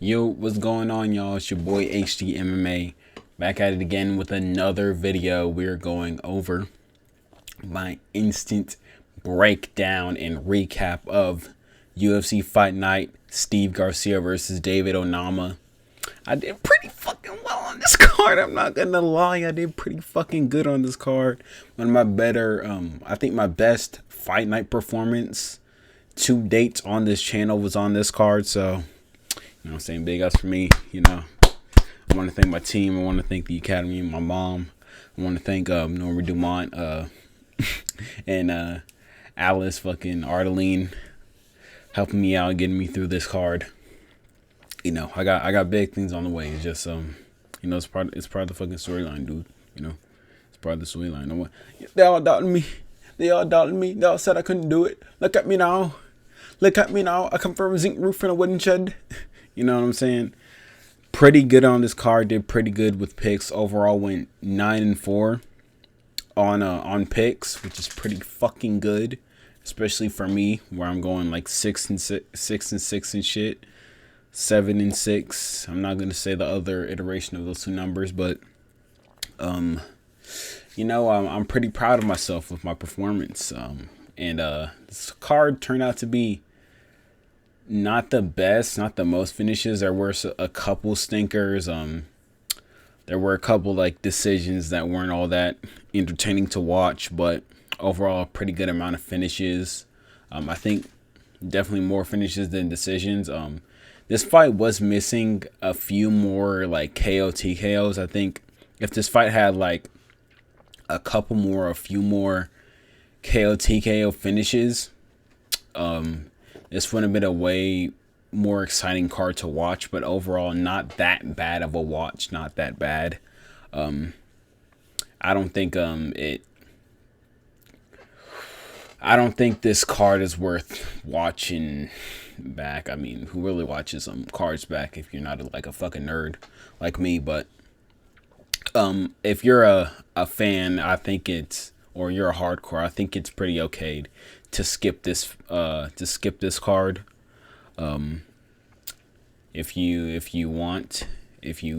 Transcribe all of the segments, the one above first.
Yo, what's going on, y'all? It's your boy HD MMA back at it again with another video. We're going over my instant breakdown and recap of UFC Fight Night, Steve Garcia versus David Onama. I did pretty fucking well on this card. I'm not gonna lie, I did pretty fucking good on this card. One of my better, I think my best Fight Night performance to date on this channel was on this card. So, you know what I'm saying, big ups for me. You know, I want to thank my team. I want to thank the academy and my mom. I want to thank Norma Dumont and Alice fucking Ardeline helping me out and getting me through this card. You know, I got big things on the way. It's just you know, it's part of the fucking storyline, dude. You know, it's part of the storyline. They all doubted me. They all doubted me. They all said I couldn't do it. Look at me now. Look at me now. I come from a zinc roof and a wooden shed. You know what I'm saying? Pretty good on this card. Did pretty good with picks. Overall went 9-4 on picks, which is pretty fucking good, especially for me, where I'm going like 6-6 and shit. 7-6. I'm not gonna say the other iteration of those two numbers, but you know, I'm pretty proud of myself with my performance. And this card turned out to be not the best, not the most finishes. There were a couple stinkers. There were a couple like decisions that weren't all that entertaining to watch, but overall, a pretty good amount of finishes. I think definitely more finishes than decisions. This fight was missing a few more like KO TKOs. I think if this fight had like a few more KO TKO finishes, this would have been a way more exciting card to watch, but overall not that bad of a watch, not that bad. I don't think I don't think this card is worth watching back. I mean, who really watches cards back if you're not like a fucking nerd like me? But if you're a fan, I think it's, or you're a hardcore, I think it's pretty okay to skip this card. If you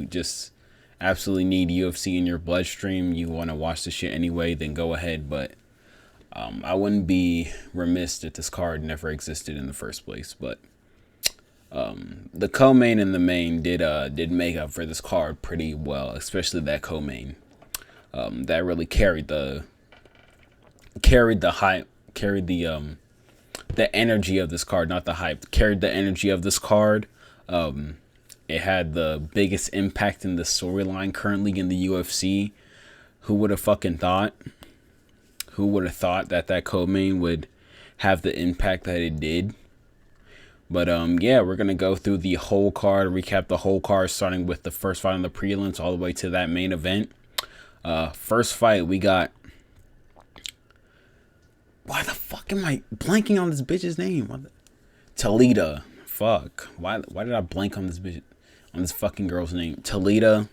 just absolutely need UFC in your bloodstream, you want to watch the shit anyway, then go ahead. But I wouldn't be remiss if this card never existed in the first place. But the co-main and the main did make up for this card pretty well, especially that co-main. That really carried the hype, carried the energy of this card, not the hype, carried the energy of this card. It had the biggest impact in the storyline currently in the UFC. Who would have fucking thought? Who would have thought that co-main would have the impact that it did? But yeah, we're gonna go through the whole card, recap the whole card, starting with the first fight on the prelims all the way to that main event. First fight, we got. Why the fuck am I blanking on this bitch's name? Talita. Fuck. Why did I blank on this bitch? On this fucking girl's name? Talita,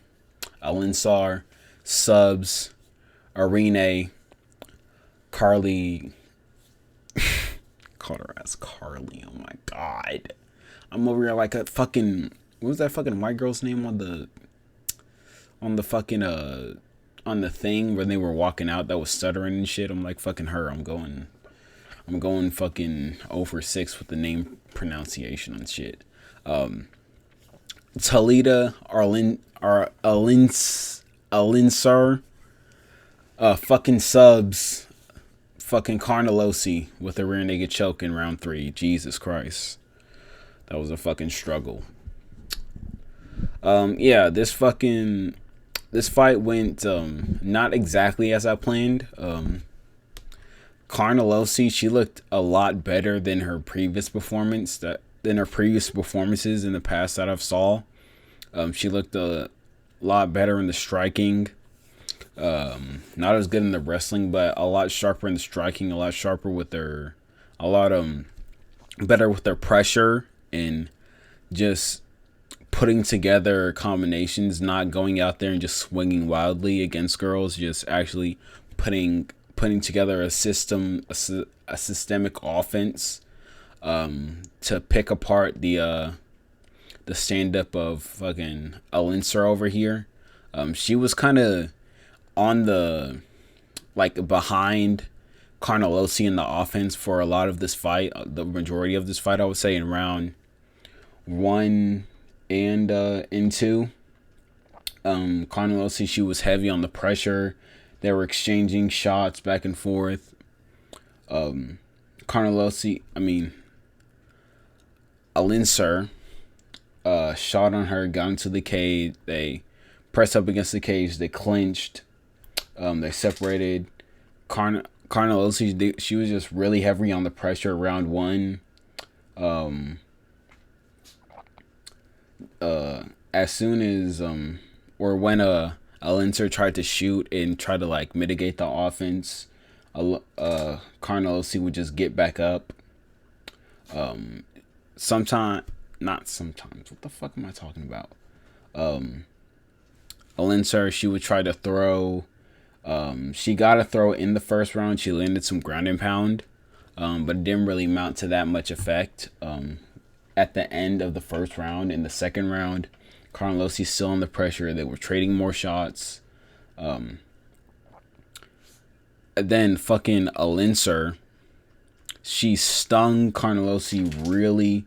Alinsar, Subs, Arene, Carly. Called her as Carly. Oh my god. I'm over here like a fucking. What was that fucking white girl's name on the fucking on the thing when they were walking out that was stuttering and shit? I'm like, fucking her. I'm going fucking over 6 with the name pronunciation and shit. Talita, Alinsar, fucking Subs, fucking Carnelosi with a rear naked choke in round 3. Jesus Christ. That was a fucking struggle. Yeah, this fight went not exactly as I planned. Carnelosi, she looked a lot better than her previous performances in the past that I've saw. She looked a lot better in the striking. Not as good in the wrestling, but a lot sharper in the striking, a lot sharper with their, better with their pressure and just putting together combinations, not going out there and just swinging wildly against girls, just actually putting together a systemic offense to pick apart the the stand up of fucking Alinser over here. She was kind of on the like behind Carnelossi in the offense for a lot of this fight, the majority of this fight, I would say, in round 1 and in 2. Carnelossi, she was heavy on the pressure. They were exchanging shots back and forth. Carnelossi, Alinser, shot on her, got into the cage. They pressed up against the cage. They clinched. They separated. Carnelossi, she was just really heavy on the pressure round 1. As soon as or when Alinser tried to shoot and try to like mitigate the offense, Carnelossi would just get back up. Not sometimes. What the fuck am I talking about? Alinser, she would try to throw. She got a throw in the first round. She landed some ground and pound, but it didn't really mount to that much effect. At the end of the first round, in the second round, Carnelossi still under pressure. They were trading more shots. Then fucking Alinser, she stung Carnelossi really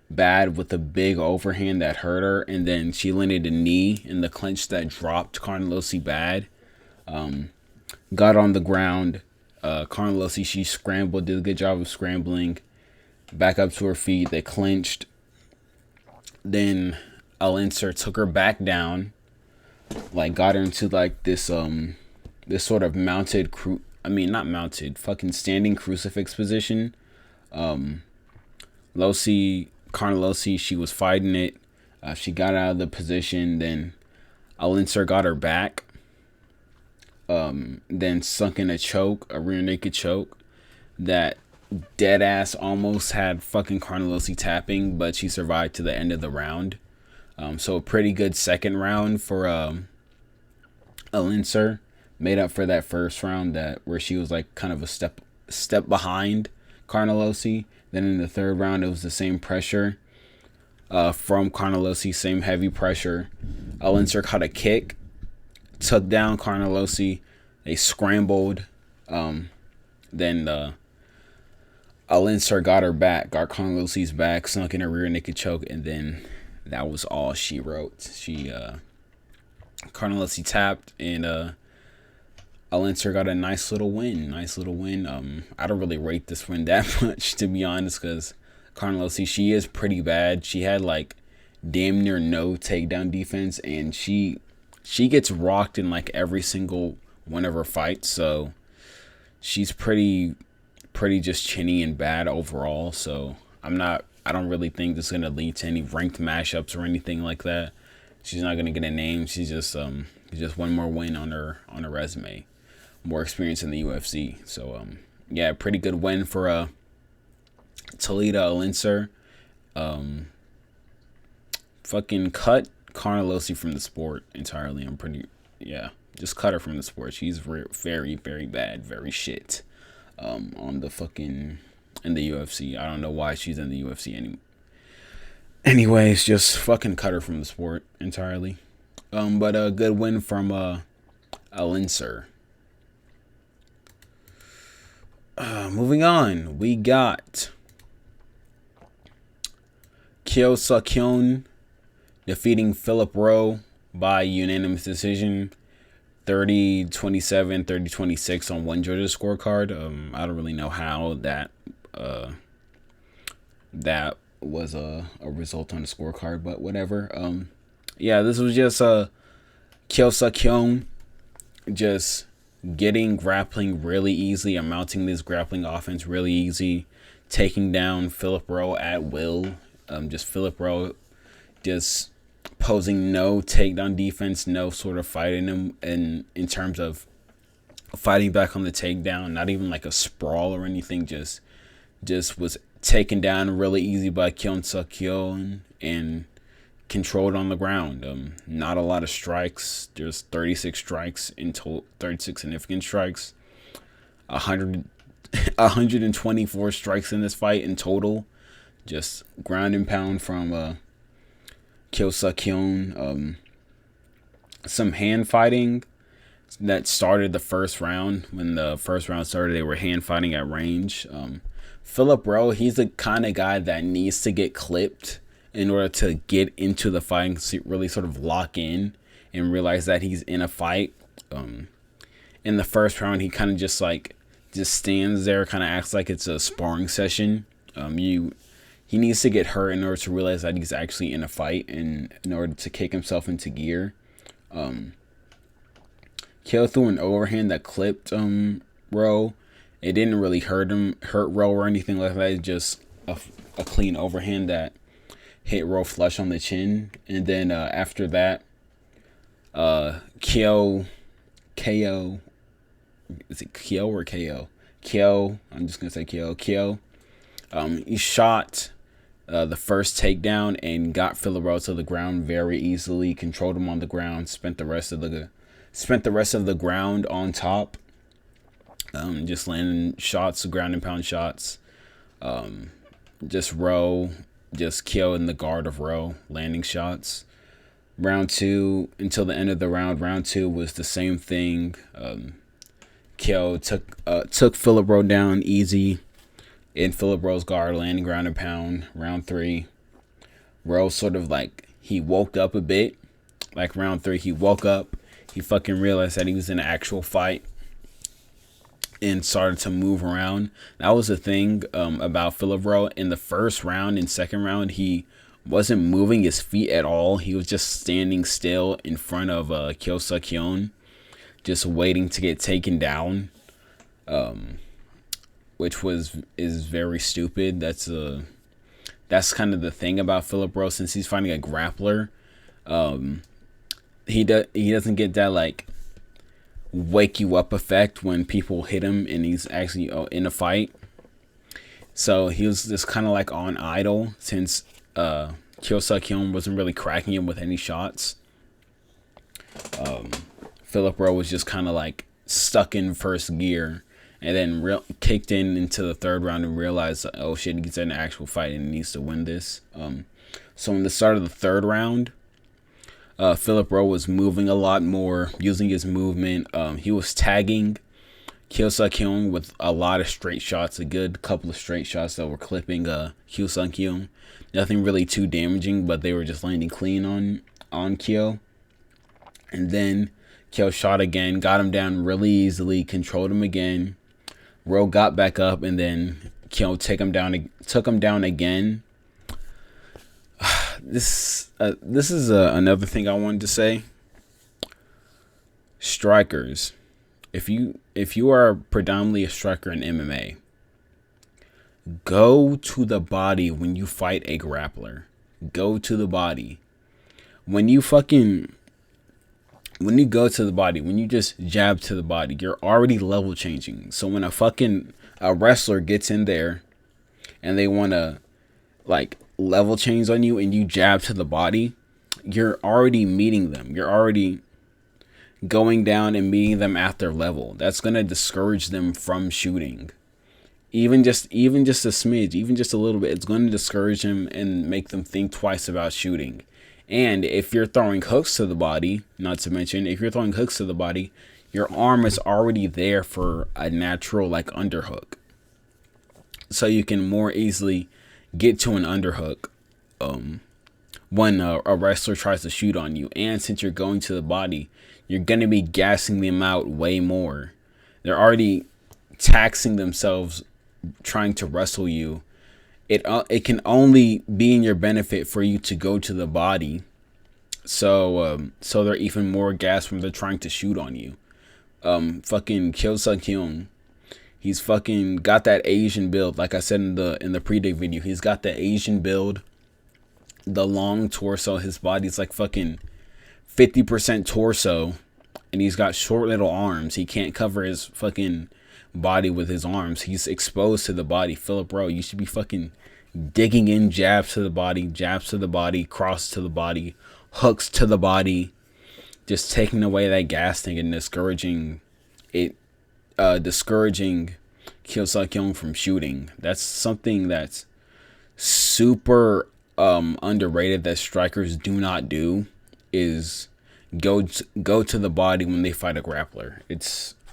bad with a big overhand that hurt her, and then she landed a knee in the clinch that dropped Carnelossi bad. Got on the ground. Carnelossi, she scrambled, did a good job of scrambling back up to her feet. They clinched. Then Alinser took her back down, like got her into like this sort of mounted not mounted, fucking standing crucifix position. Carnelossi, she was fighting it. She got out of the position. Then Alinser got her back. Then sunk in a rear naked choke that dead ass almost had fucking Carnelossi tapping, but she survived to the end of the round. So a pretty good second round for Alinser. Made up for that first round where she was like kind of a step behind Carnelossi. Then in the third round, it was the same pressure from Carnelossi, same heavy pressure. Alinser caught a kick, took down Carnelossi. They scrambled. Then Alinser got Carnelossi's back, sunk in a rear naked choke, and then that was all she wrote. Carnelossi tapped, and Alinser got a nice little win. I don't really rate this win that much, to be honest, because Carnelossi, she is pretty bad. She had like damn near no takedown defense, and she gets rocked in like every single one of her fights. So she's pretty just chinny and bad overall. So I don't really think this is gonna lead to any ranked mashups or anything like that. She's not gonna get a name. She's just one more win on her resume. More experience in the UFC. So yeah, pretty good win for Toledo Alinser. Fucking cut Carnelossi from the sport entirely. Just cut her from the sport. She's very, very bad, very shit. On the fucking in the UFC. I don't know why she's in the UFC anymore. Anyways, just fucking cut her from the sport entirely. But a good win from Alinser. Moving on, we got Kyo Suk-hyun defeating Philip Rowe by unanimous decision, 30-27, 30-26 on one Georgia scorecard. I don't really know how that was a result on the scorecard, but whatever. This was just Kyo Suk-hyun just getting grappling really easily, mounting this grappling offense really easy, taking down Philip Rowe at will. Just Philip Rowe just posing no takedown defense, no sort of fight in him, and in terms of fighting back on the takedown, not even like a sprawl or anything, just was taken down really easy by Kyo Suk-hyun and controlled on the ground. Not a lot of strikes. There's 36 strikes in total, 36 significant strikes. 124 strikes in this fight in total. Just ground and pound from Kyo Suk-hyun. Some hand fighting that started the first round. When the first round started, they were hand fighting at range. Philip Rowe, he's the kind of guy that needs to get clipped in order to get into the fight and really sort of lock in and realize that he's in a fight. In the first round, he kind of just stands there, kind of acts like it's a sparring session. He needs to get hurt in order to realize that he's actually in a fight and in order to kick himself into gear. Kyo threw an overhand that clipped Rowe. It didn't really hurt Rowe or anything like that. It's just a clean overhand that hit Rowe flush on the chin. And then after that, KO. Is it Kyo or KO? Kyo. I'm just gonna say Kyo. Kyo. He shot the first takedown and got Philip Rowe to the ground very easily. Controlled him on the ground. Spent the rest of the ground on top. Just landing shots, ground and pound shots. Just Rowe, just Kyo in the guard of Rowe, landing shots. Round two, until the end of the round. Round two was the same thing. Kyo took Philip Rowe down easy in Philip Rowe's guard, landing ground and pound. Round three, Rowe sort of he woke up a bit. Like round three, he woke up. He fucking realized that he was in an actual fight and started to move around. That was the thing about Philip Rowe. In the first round and second round, he wasn't moving his feet at all. He was just standing still in front of Kyo Suk-hyun, just waiting to get taken down, which is very stupid. That's kind of the thing about Philip Rowe. Since he's fighting a grappler, he doesn't get that wake you up effect when people hit him and he's actually in a fight. So he was just kind of on idle since Kyo Suk-hyun wasn't really cracking him with any shots. Philip Rowe was just kind of stuck in first gear, and then kicked into the third round and realized, oh shit, he's in an actual fight and he needs to win this. So in the start of the third round, Philip Rowe was moving a lot more, using his movement. He was tagging Kyo Suk-hyun with a lot of straight shots, a good couple of straight shots that were clipping Kyo Suk-hyun. Nothing really too damaging, but they were just landing clean on Kyo. And then Kyo shot again, got him down really easily, controlled him again. Rowe got back up, and then Kyo took him down again. This is another thing I wanted to say. Strikers, if you are predominantly a striker in MMA, go to the body when you fight a grappler. Go to the body. When you go to the body, when you just jab to the body, you're already level changing. So when a wrestler gets in there and they want to level change on you and you jab to the body, you're already meeting them. You're already going down and meeting them at their level. That's going to discourage them from shooting. Even just a smidge, even just a little bit, it's going to discourage them and make them think twice about shooting. And if you're throwing hooks to the body, not to mention, if you're throwing hooks to the body, your arm is already there for a natural underhook. So you can more easily get to an underhook when a wrestler tries to shoot on you. And since you're going to the body, you're going to be gassing them out way more. They're already taxing themselves trying to wrestle you. It can only be in your benefit for you to go to the body, so they're even more gassed when they're trying to shoot on you. Fucking Kyo Suk-hyun, he's fucking got that Asian build. Like I said in the pre-day video, he's got the Asian build, the long torso. His body's fucking 50% torso, and he's got short little arms. He can't cover his fucking body with his arms. He's exposed to the body. Philip Rowe, you should be fucking digging in jabs to the body, cross to the body, hooks to the body, just taking away that gas thing and discouraging Kyo Suk-hyun from shooting. That's something that's super underrated that strikers do not do is go to the body when they fight a grappler.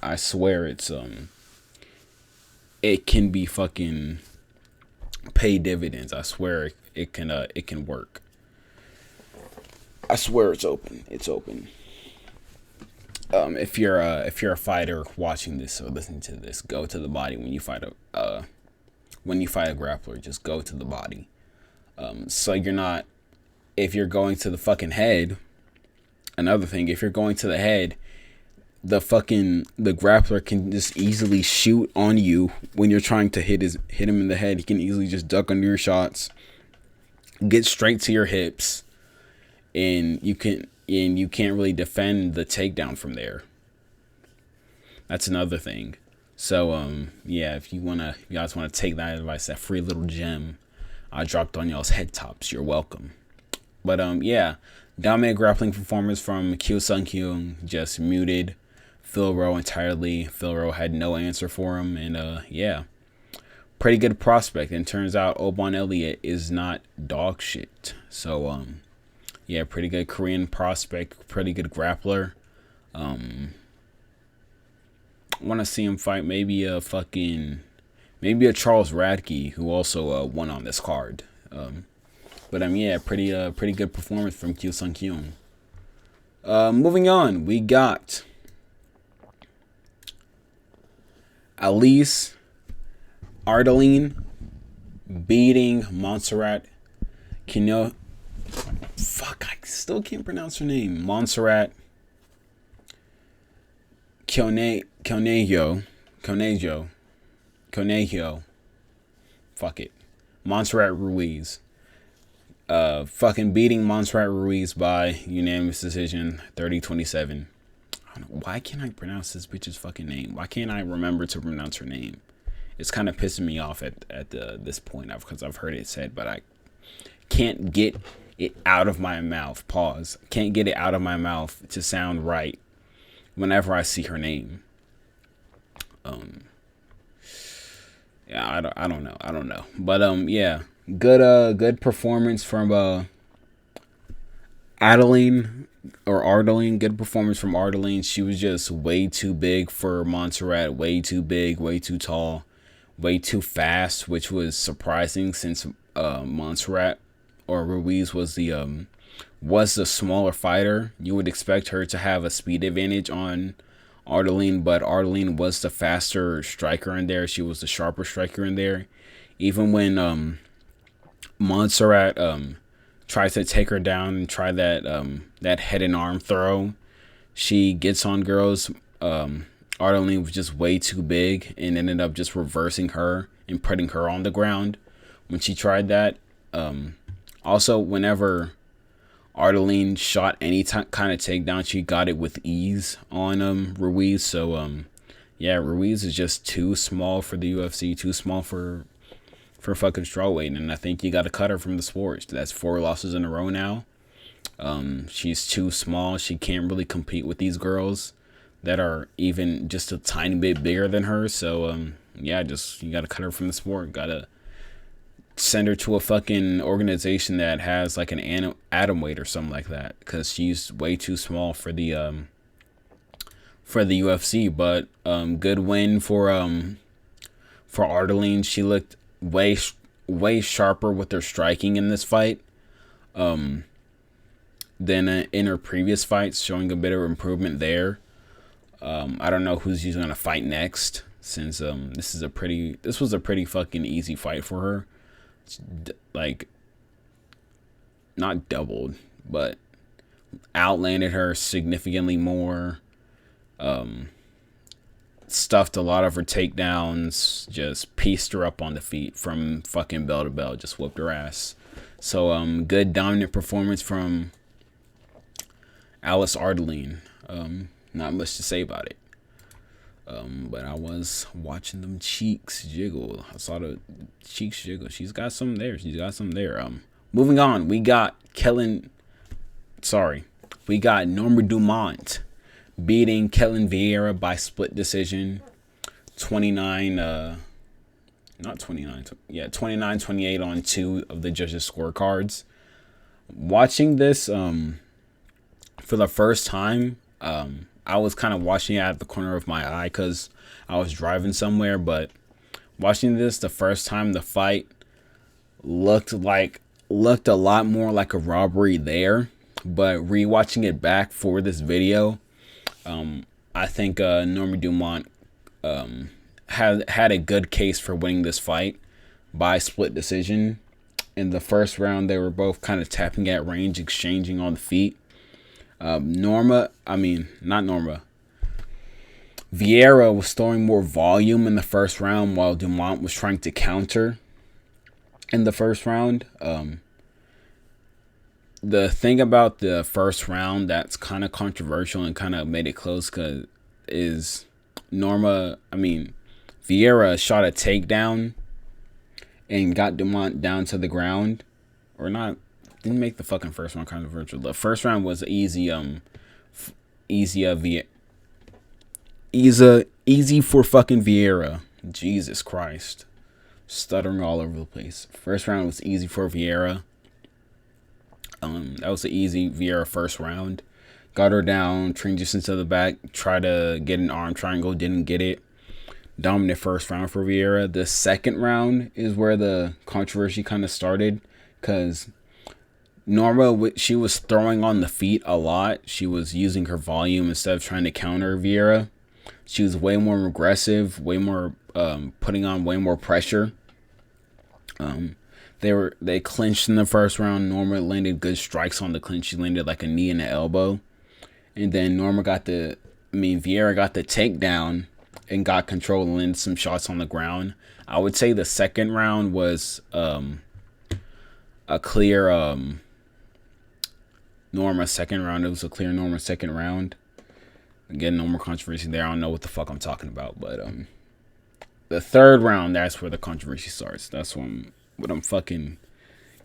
I swear it can be fucking pay dividends. I swear it can work. I swear it's open. It's open. If you're a fighter watching this or listening to this, go to the body when you fight a grappler. Just go to the body. So you're not, if you're going to the fucking head. Another thing, if you're going to the head, the grappler can just easily shoot on you when you're trying to hit him in the head. He can easily just duck under your shots, get straight to your hips, and you can't really defend the takedown from there. That's another thing. So yeah, if you guys wanna take that advice, that free little gem I dropped on y'all's head tops, you're welcome. But yeah, dominant grappling performance from Kyu Sung Kyung, just muted Phil Rowe entirely. Phil Rowe had no answer for him, and yeah, pretty good prospect. And turns out Obon Elliott is not dog shit. So yeah, pretty good Korean prospect, pretty good grappler. Want to see him fight maybe a Charles Radke, who also won on this card. But yeah, pretty good performance from Kyu Sung Kyung. Moving on, we got Elise Ardeline beating Montserrat Kino. Fuck, I still can't pronounce her name. Montserrat Conejo. Fuck it. Montserrat Ruiz. Fucking beating Montserrat Ruiz by unanimous decision, 30-27. I don't know, why can't I pronounce this bitch's fucking name? Why can't I remember to pronounce her name? It's kind of pissing me off at this point, because I've heard it said, but I can't get it out of my mouth. Pause. Can't get it out of my mouth to sound right whenever I see her name. Yeah, I don't know. But yeah, good performance from Ardeline. Good performance from Ardeline. She was just way too big for Montserrat. Way too big, way too tall, way too fast, which was surprising since Montserrat or Ruiz was the smaller fighter. You would expect her to have a speed advantage on Ardeline, but Ardeline was the faster striker in there. She was the sharper striker in there. Even when Montserrat tries to take her down and try that head and arm throw, she gets on girls. Ardeline was just way too big and ended up just reversing her and putting her on the ground when she tried that. Also, whenever Ardeline shot any kind of takedown, she got it with ease on Ruiz. So yeah, Ruiz is just too small for the UFC, too small for fucking strawweight, and I think you got to cut her from the sport. That's 4 losses in a row now. She's too small. She can't really compete with these girls that are even just a tiny bit bigger than her. So yeah, you got to cut her from the sport. Got to send her to a fucking organization that has like an atom weight or something like that, because she's way too small for the UFC. But good win for Ardeline. She looked way sharper with her striking in this fight than in her previous fights, showing a bit of improvement there. I don't know who's gonna fight next, since this was a pretty fucking easy fight for her. Like, not doubled, but outlanded her significantly more. Stuffed a lot of her takedowns, just pieced her up on the feet from fucking bell to bell, just whooped her ass. So good dominant performance from Alice Ardeline. Not much to say about it. But I was watching them cheeks jiggle. I saw the cheeks jiggle. She's got some there. Moving on, we got Norma Dumont beating Kellen Vieira by split decision, 29 not 29, yeah, 29-28 on 2 of the judges' scorecards. Watching this for the first time, I was kind of watching it at the corner of my eye because I was driving somewhere, but watching this the first time, the fight looked a lot more like a robbery there. But rewatching it back for this video, I think Norma Dumont had a good case for winning this fight by split decision. In the first round, they were both kind of tapping at range, exchanging on the feet. Vieira was throwing more volume in the first round while Dumont was trying to counter in the first round. The thing about the first round that's kind of controversial and kind of made it close is Vieira shot a takedown and got Dumont down to the ground. Or not, didn't make the fucking first round controversial. The first round was easy for fucking Vieira. Jesus Christ. Stuttering all over the place. First round was easy for Vieira. That was an easy Vieira first round. Got her down, transitioned to the back, tried to get an arm triangle, didn't get it. Dominant first round for Vieira. The second round is where the controversy kind of started, because Norma, she was throwing on the feet a lot. She was using her volume instead of trying to counter Vieira. She was way more aggressive, way more putting on way more pressure. They clinched in the first round. Norma landed good strikes on the clinch. She landed like a knee and an elbow. And then Vieira got the takedown and got control and landed some shots on the ground. I would say the second round was a clear Norma second round. It was a clear Norma second round. Again, no more controversy there. I don't know what the fuck I'm talking about, but the third round, that's where the controversy starts. That's when I'm fucking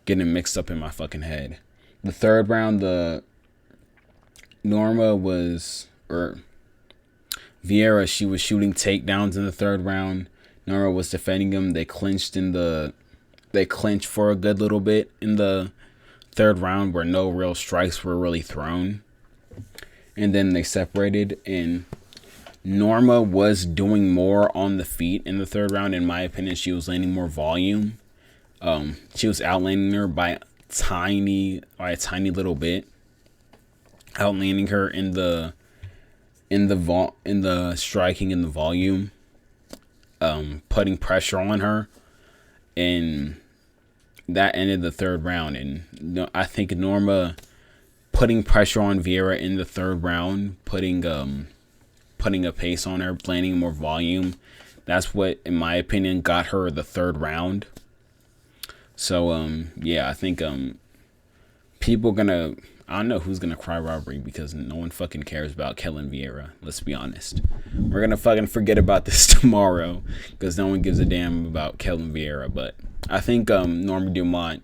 getting mixed up in my fucking head. The third round, Vieira, she was shooting takedowns in the third round. Norma was defending him. They clinched for a good little bit in the third round where no real strikes were really thrown. And then they separated, and Norma was doing more on the feet in the third round. In my opinion, she was landing more volume. She was outlanding her by a tiny little bit. Outlanding her in the striking and the volume. Putting pressure on her, and that ended the third round. And I think Norma putting pressure on Vieira in the third round, putting a pace on her, landing more volume, that's what, in my opinion, got her the third round. So yeah, I think I don't know who's gonna cry robbery, because no one fucking cares about Kelvin Vieira. Let's be honest. We're gonna fucking forget about this tomorrow because no one gives a damn about Kelvin Vieira. But I think Norma Dumont,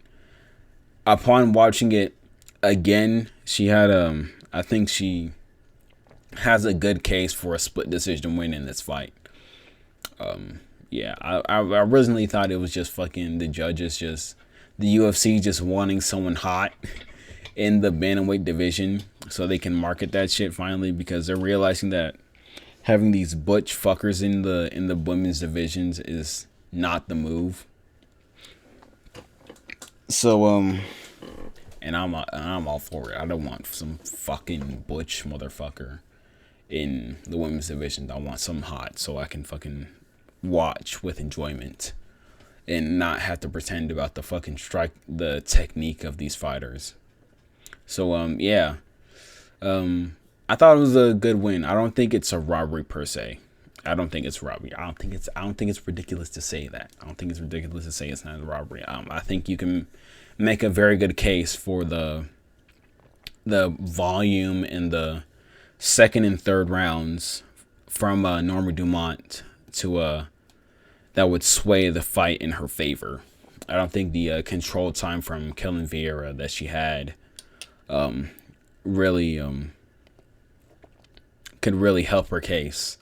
upon watching it again, she had I think she has a good case for a split decision win in this fight. Yeah, I originally thought it was just fucking the judges, just the UFC just wanting someone hot in the bantamweight division so they can market that shit finally, because they're realizing that having these butch fuckers in the women's divisions is not the move. So and I'm all for it. I don't want some fucking butch motherfucker in the women's division. I want some hot so I can fucking watch with enjoyment and not have to pretend about the fucking the technique of these fighters. So yeah, I thought it was a good win. I don't think it's a robbery per se. I don't think it's robbery. I don't think it's ridiculous to say that. I don't think it's ridiculous to say it's not a robbery. I think you can make a very good case for the volume in the second and third rounds from Norma Dumont to that would sway the fight in her favor. I don't think the control time from Kelvin Vieira that she had really could really help her case.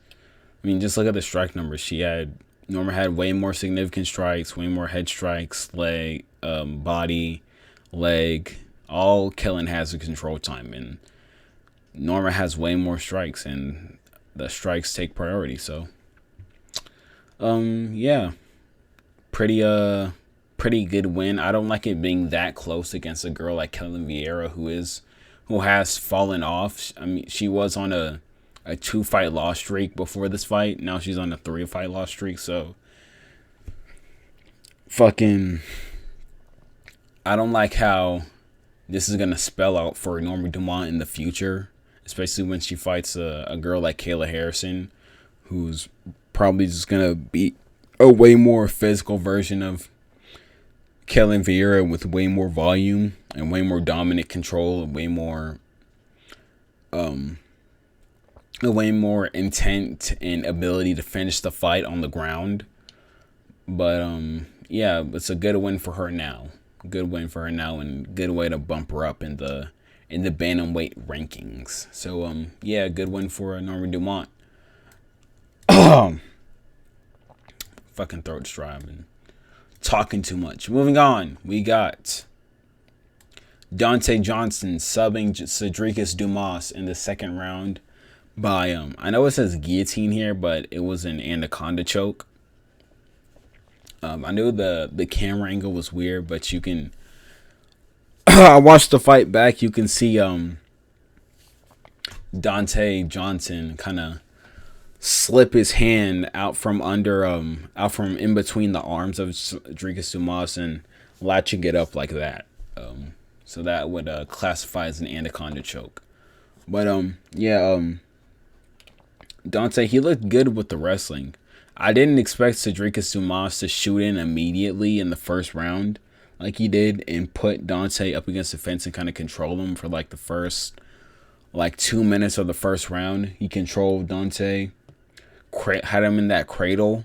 I mean, just look at the strike numbers. She had Norma had way more significant strikes, way more head strikes, leg, body, leg, all killing has a control time, and Norma has way more strikes, and the strikes take priority. So, yeah, pretty pretty good win. I don't like it being that close against a girl like Kelvin Vieira, who has fallen off. I mean, she was on a 2-fight loss streak before this fight. Now she's on a 3-fight loss streak. So, fucking, I don't like how this is gonna spell out for Norma Dumont in the future, especially when she fights a girl like Kayla Harrison, who's probably just gonna be a way more physical version of Kelvin Vieira with way more volume and way more dominant control and way more intent and ability to finish the fight on the ground. But yeah, it's a good win for her now. Good win for her now, and good way to bump her up in the bantamweight rankings. So yeah, good win for Norma Dumont. Fucking throat striving. Talking too much. Moving on, we got Dante Johnson subbing Cedricus Dumas in the second round by I know it says guillotine here, but it was an anaconda choke. I knew the camera angle was weird, but you can I watched the fight back. You can see Dante Johnson kind of slip his hand out from in between the arms of Cedricus Dumas and latching it up like that. So that would classify as an anaconda choke. But yeah, Dante, he looked good with the wrestling. I didn't expect Cedricus Dumas to shoot in immediately in the first round like he did and put Dante up against the fence and kind of control him for like the first 2 minutes of the first round. He controlled Dante, had him in that cradle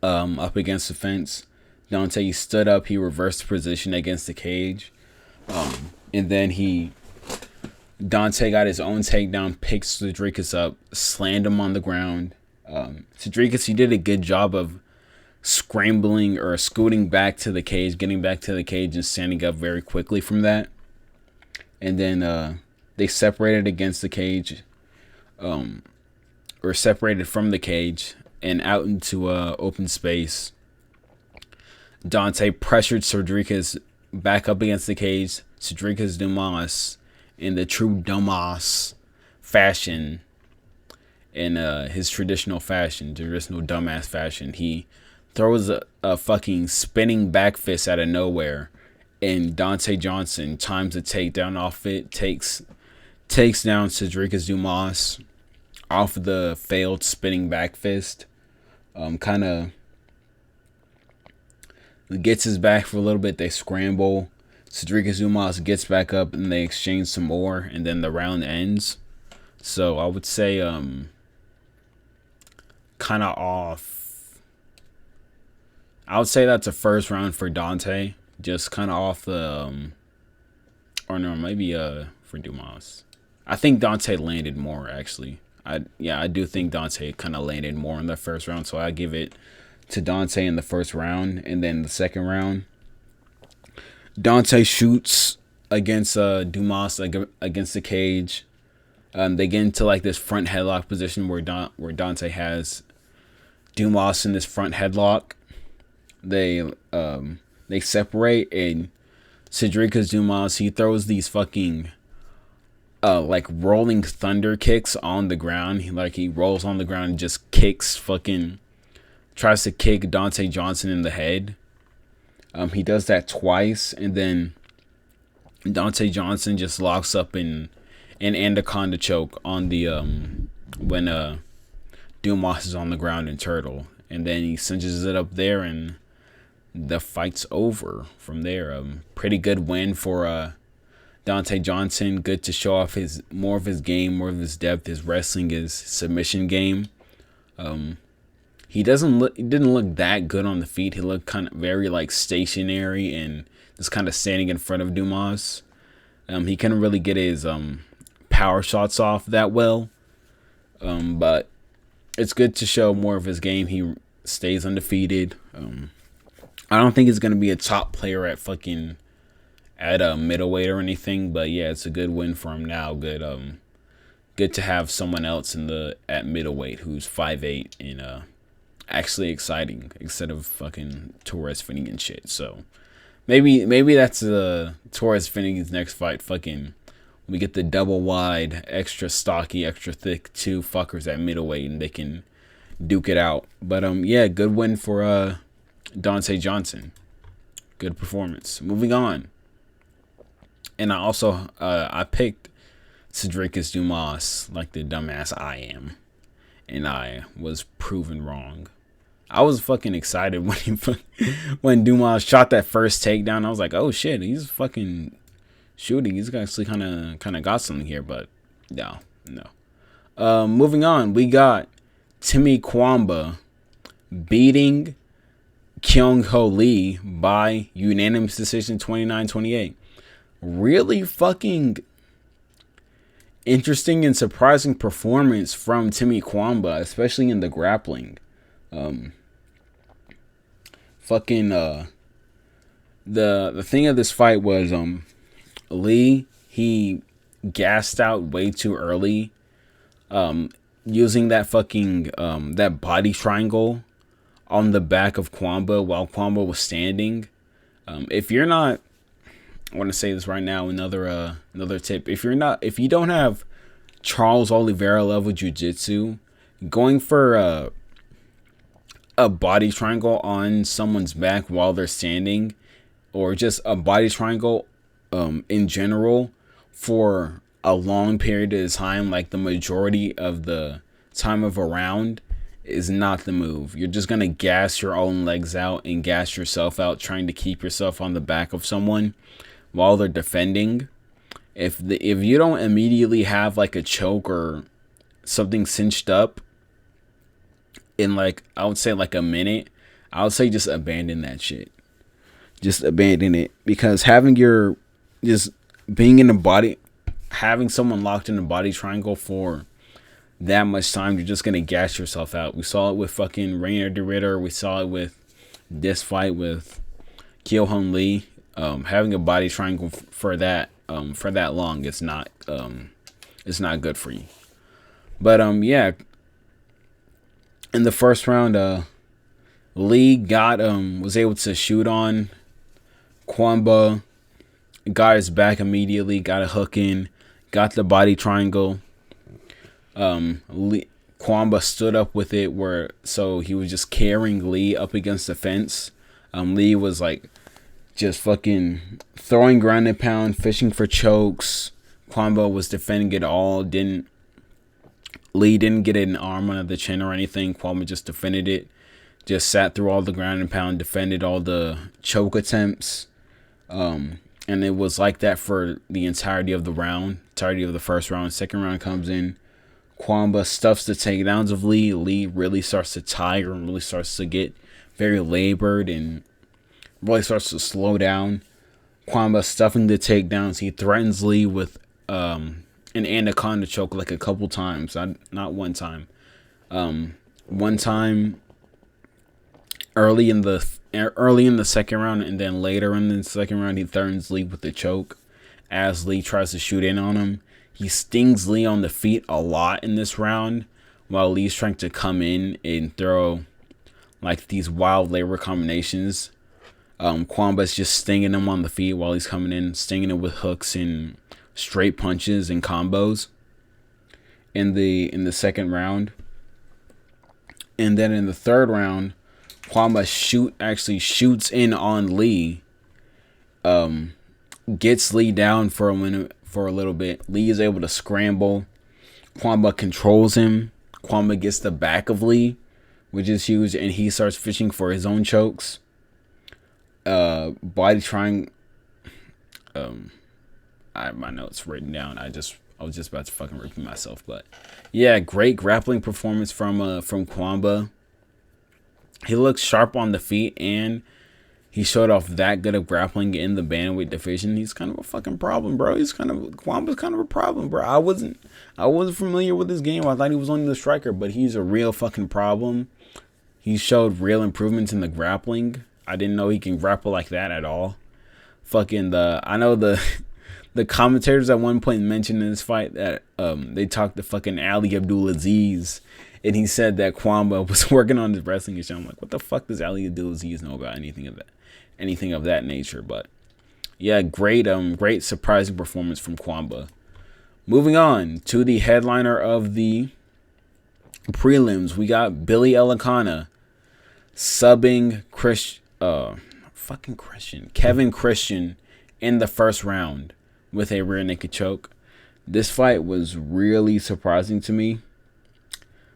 up against the fence. Dante stood up, he reversed position against the cage, and then Dante got his own takedown, picked Cedricus up, slammed him on the ground. Cedricus, he did a good job of scrambling or scooting back to the cage, getting back to the cage and standing up very quickly from that. And then they separated against the cage, or separated from the cage and out into open space. Dante pressured Cedricus back up against the cage. Cedricus Dumas, in the true Dumas fashion, in his traditional dumbass fashion, he throws a fucking spinning back fist out of nowhere, and Dante Johnson times a takedown off it, takes down Cedricus Dumas off the failed spinning back fist. Kind of gets his back for a little bit. They scramble. Cedricus Dumas gets back up and they exchange some more, and then the round ends. So I would say kind of off. I would say that's a first round for Dante. Just kind of off the or no, maybe for Dumas. I think Dante landed more actually. I do think Dante kind of landed more in the first round, so I give it to Dante in the first round. And then the second round, Dante shoots against Dumas against the cage. They get into like this front headlock position where Dante has Dumas in this front headlock. They separate, and Cedricus Dumas, he throws these fucking like rolling thunder kicks on the ground. He rolls on the ground and just tries to kick Dante Johnson in the head. He does that twice, and then Dante Johnson just locks up in an anaconda choke on the when Dumas is on the ground in turtle, and then he cinches it up there, and the fight's over from there. Pretty good win for Dante Johnson. Good to show off more of his game, more of his depth, his wrestling, his submission game. He didn't look that good on the feet. He looked kind of very like stationary and just kind of standing in front of Dumas. He couldn't really get his power shots off that well. But it's good to show more of his game. He stays undefeated. I don't think he's gonna be a top player at a middleweight or anything, but yeah, it's a good win for him now. Good to have someone else at middleweight who's 5'8" and actually exciting instead of fucking Torres Finnegan shit. So maybe that's Torres Finnegan's next fight. We get the double wide, extra stocky, extra thick two fuckers at middleweight, and they can duke it out. But yeah, good win for Dante Johnson. Good performance. Moving on. And I also I picked Cedricus Dumas like the dumbass I am, and I was proven wrong. I was fucking excited when Dumas shot that first takedown. I was like, oh shit, he's fucking shooting. He's actually kind of got something here, but no. Moving on, we got Timmy Kwamba beating Kyung Ho Lee by unanimous decision 29-28. Really fucking interesting and surprising performance from Timmy Kwamba, especially in the grappling. The thing of this fight was Lee, he gassed out way too early, using that that body triangle on the back of Kwamba while Kwamba was standing. If you're not, I want to say this right now, another tip. If you don't have Charles Oliveira level jiu-jitsu, going for a body triangle on someone's back while they're standing, or just a body triangle in general for a long period of time, like the majority of the time of a round, is not the move. You're just gonna gas your own legs out and gas yourself out trying to keep yourself on the back of someone while they're defending. If you don't immediately have like a choke or something cinched up in like, I would say like a minute, I would say just abandon that shit. Just abandon it, because having someone locked in a body triangle for that much time, you're just gonna gas yourself out. We saw it with fucking Rainer de Ritter. We saw it with this fight with Kyo-Hon Lee. Having a body triangle for that long, it's not good for you. But yeah, in the first round, Lee was able to shoot on Kwamba, got his back immediately, got a hook in, got the body triangle. Kwamba stood up with it, so he was just carrying Lee up against the fence. Lee was like just fucking throwing ground and pound, fishing for chokes. Kwamba was defending it all. Lee didn't get an arm under the chin or anything. Kwamba just defended it. Just sat through all the ground and pound, defended all the choke attempts. And it was like that for the entirety of the first round. Second round comes in. Kwamba stuffs the takedowns of Lee. Lee really starts to tire and really starts to get very labored and really starts to slow down. Kwamba stuffing the takedowns. He threatens Lee with an anaconda choke like a couple times. Not one time. One time early in the second round, and then later in the second round, he threatens Lee with the choke as Lee tries to shoot in on him. He stings Lee on the feet a lot in this round, while Lee's trying to come in and throw like these wild labor combinations. Kwamba's just stinging him on the feet while he's coming in, stinging him with hooks and straight punches and combos in the second round. And then in the third round, Kwamba shoots in on Lee, gets Lee down for a little bit. Lee is able to scramble. Kwamba controls him. Kwamba gets the back of Lee, which is huge, and he starts fishing for his own chokes. Body trying. I have my notes written down. I was just about to fucking repeat myself, but yeah, great grappling performance from Kwamba. He looks sharp on the feet, and he showed off that good of grappling in the bantamweight division. He's kind of a fucking problem, bro. Kwamba's kind of a problem, bro. I wasn't familiar with his game. I thought he was only the striker, but he's a real fucking problem. He showed real improvements in the grappling. I didn't know he can grapple like that at all. I know the commentators at one point mentioned in this fight that they talked to fucking Ali Abdulaziz, and he said that Kwamba was working on his wrestling and shit. I'm like, what the fuck does Ali Abdulaziz know about anything of that nature? But yeah, great surprising performance from Kwamba. Moving on to the headliner of the prelims, we got Billy Elikana subbing Kevin Christian in the first round with a rear naked choke. This fight was really surprising to me.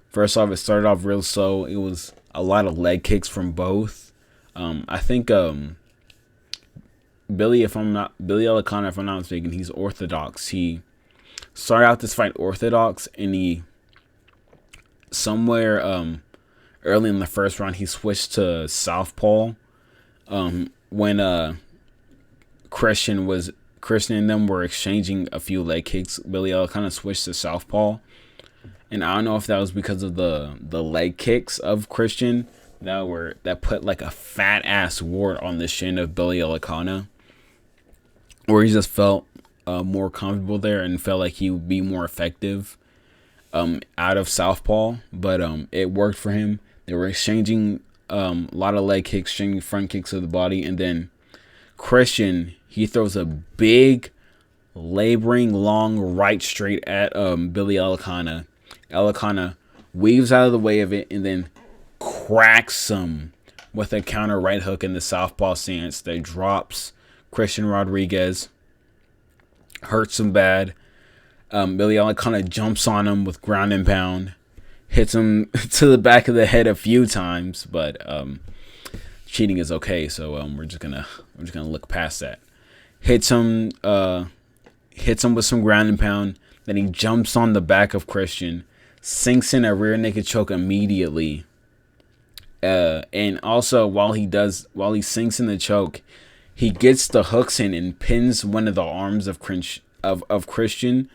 First off, it started off real slow. It was a lot of leg kicks from both. I think Billy Elikana, if I'm not mistaken, he's orthodox. He started out this fight orthodox, and he somewhere early in the first round he switched to southpaw. When Christian and them were exchanging a few leg kicks, Billy Elikana switched to southpaw. And I don't know if that was because of the leg kicks of Christian that put like a fat ass wart on the shin of Billy Elikana, or he just felt more comfortable there and felt like he would be more effective out of southpaw. But it worked for him. They were exchanging a lot of leg kicks, exchanging front kicks of the body, and then Christian, he throws a big laboring long right straight at Billy Elikana. Elikana weaves out of the way of it and then cracks him with a counter right hook in the southpaw stance that drops Christian Rodriguez, hurts him bad. Billy Elikana jumps on him with ground and pound, hits him to the back of the head a few times, but cheating is okay, so we're just gonna look past that. Hits him with some ground and pound. Then he jumps on the back of Christian, sinks in a rear naked choke immediately. And also while he sinks in the choke, he gets the hooks in and pins one of the arms of Christian.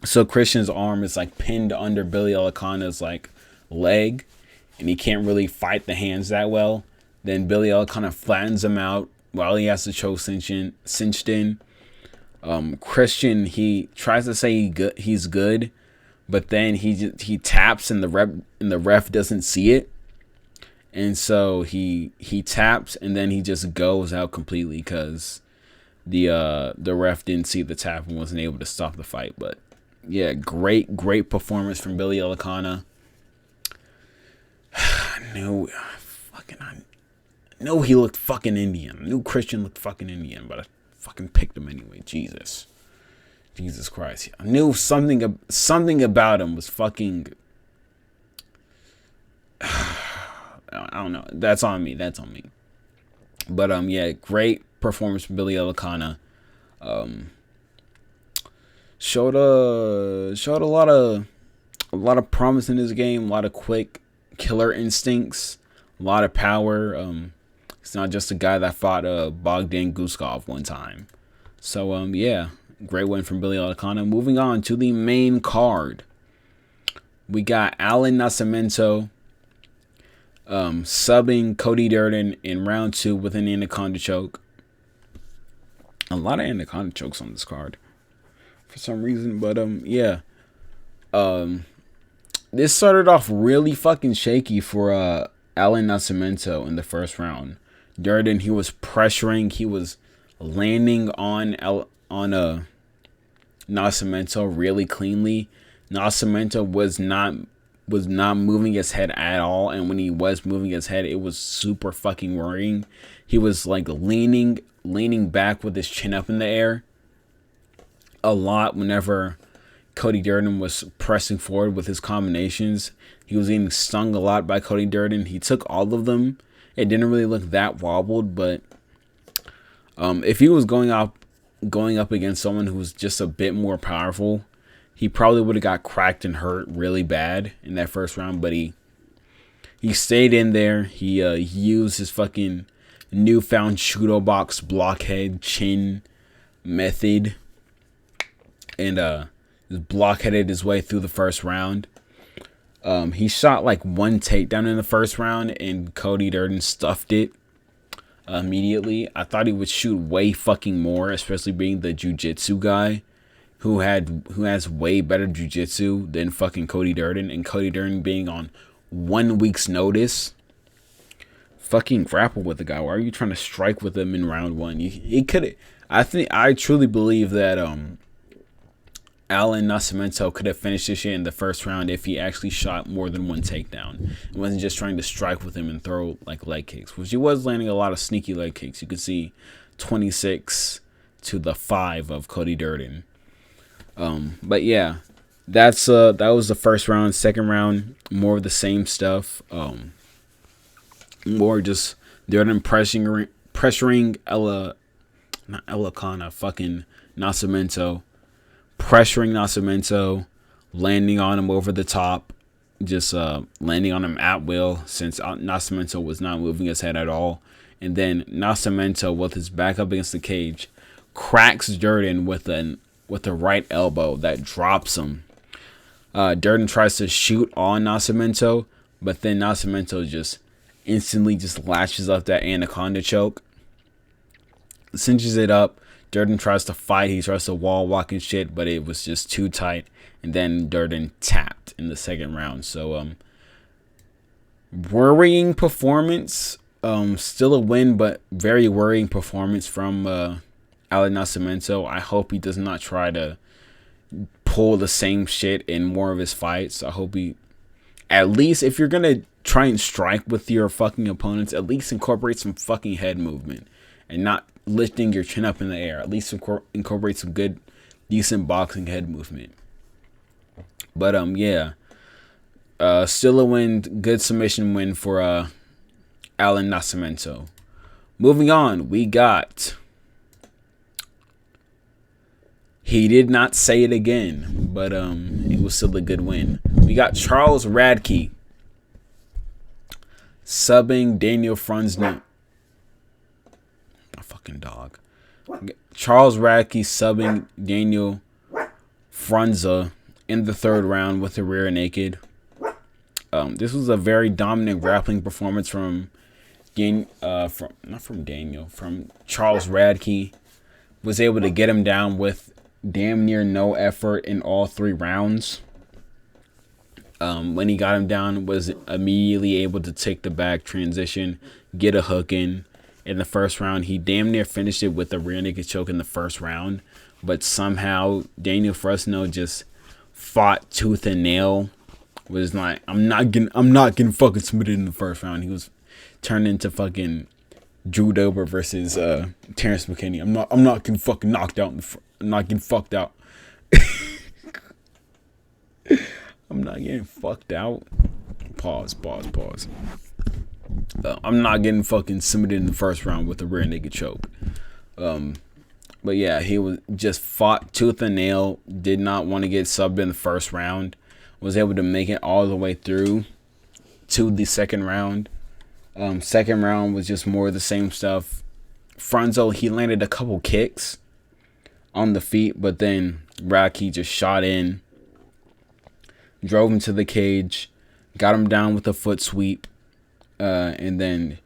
So Christian's arm is like pinned under Billy Elikana's like leg, and he can't really fight the hands that well. Then Billy Elikana flattens him out while he has the choke cinched in. Christian, he tries to say he's good, but then he taps and the ref doesn't see it, and so he taps and then he just goes out completely because the ref didn't see the tap and wasn't able to stop the fight. But yeah, great performance from Billy Elikana. I knew he looked fucking Indian. I knew Christian looked fucking Indian, but I fucking picked him anyway. Jesus Christ. I knew something about him was fucking I don't know. That's on me. But yeah, great performance from Billy Elikana. Showed a lot of promise in his game, a lot of quick killer instincts, a lot of power. He's not just a guy that fought Bogdan Guskov one time. So yeah, great win from Billy Elikana. Moving on to the main card, we got Alan Nascimento subbing Cody Durden in round 2 with an anaconda choke. A lot of anaconda chokes on this card for some reason, but yeah. This started off really fucking shaky for Alan Nascimento in the first round. Durden, he was pressuring, he was landing on Nascimento really cleanly. Nascimento was not moving his head at all, and when he was moving his head, it was super fucking worrying. He was like leaning back with his chin up in the air a lot whenever Cody Durden was pressing forward with his combinations. He was getting stung a lot by Cody Durden. He took all of them. It didn't really look that wobbled, but if he was going up against someone who was just a bit more powerful, he probably would have got cracked and hurt really bad in that first round. But he He stayed in there. He used his fucking newfound judo box blockhead chin method, and just blockheaded his way through the first round. He shot like one takedown in the first round, and Cody Durden stuffed it immediately. I thought he would shoot way fucking more, especially being the jiu-jitsu guy who has way better jiu-jitsu than fucking Cody Durden, and Cody Durden being on 1 week's notice. Fucking grapple with the guy. Why are you trying to strike with him in round one? He could. I truly believe that Alan Nascimento could have finished this shit in the first round if he actually shot more than one takedown. He wasn't just trying to strike with him and throw like leg kicks, which he was landing a lot of sneaky leg kicks. You could see 26-5 of Cody Durden. But yeah, that was the first round. Second round, more of the same stuff. More just Durden pressuring fucking Nascimento. Pressuring Nascimento, landing on him over the top, just landing on him at will, since Nascimento was not moving his head at all. And then Nascimento, with his back up against the cage, cracks Durden with a right elbow that drops him. Durden tries to shoot on Nascimento, but then Nascimento just instantly just latches up that anaconda choke, cinches it up. Durden tries to fight. He tries to wall walk and shit, but it was just too tight. And then Durden tapped in the second round. So, worrying performance. Still a win, but very worrying performance from Alan Nascimento. I hope he does not try to pull the same shit in more of his fights. I hope he, at least if you're going to try and strike with your fucking opponents, at least incorporate some fucking head movement and not lifting your chin up in the air. At least incorporate some good, decent boxing head movement. But yeah, still a win, good submission win for Alan Nascimento. Moving on, we got. He did not say it again, but it was still a good win. We got Charles Radke subbing Daniel Franzno. Fucking dog. Charles Radke subbing Daniel Franza in the third round with a rear naked. This was a very dominant grappling performance from Charles Radke. Was able to get him down with damn near no effort in all three rounds. When he got him down, was immediately able to take the back transition, get a hook in the first round. He damn near finished it with a rear naked choke in the first round, but somehow Daniel Fresno just fought tooth and nail. Was like, I'm not getting fucking submitted in the first round. He was turned into fucking Drew Dober versus Terrence McKinney. I'm not getting fucking knocked out. I'm not getting fucked out. I'm not getting fucked out. Pause. I'm not getting fucking submitted in the first round with a rear naked choke. But yeah, he was just fought tooth and nail. Did not want to get subbed in the first round. Was able to make it all the way through to the second round. Second round was just more of the same stuff. Franzo, he landed a couple kicks on the feet, but then Radke just shot in, drove him to the cage, got him down with a foot sweep. And then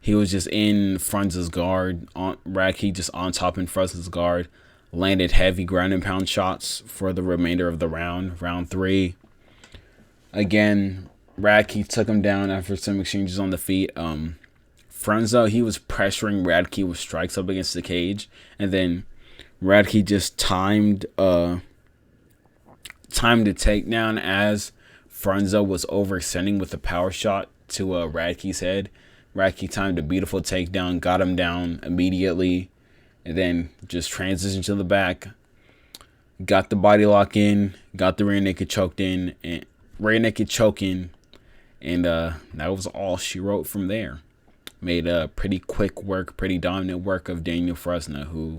he was just in Franz's guard. Radke just on top in Franz's guard. Landed heavy ground and pound shots for the remainder of the round. Round 3. Again, Radke took him down after some exchanges on the feet. Franzo, he was pressuring Radke with strikes up against the cage. And then Radke just timed the takedown as Franzo was overextending with a power shot to Radke's head. Radke timed a beautiful takedown, got him down immediately, and then just transitioned to the back, got the body lock in, got the rear naked choking, and that was all she wrote from there. Made a pretty quick work, pretty dominant work of Daniel Fresno, who,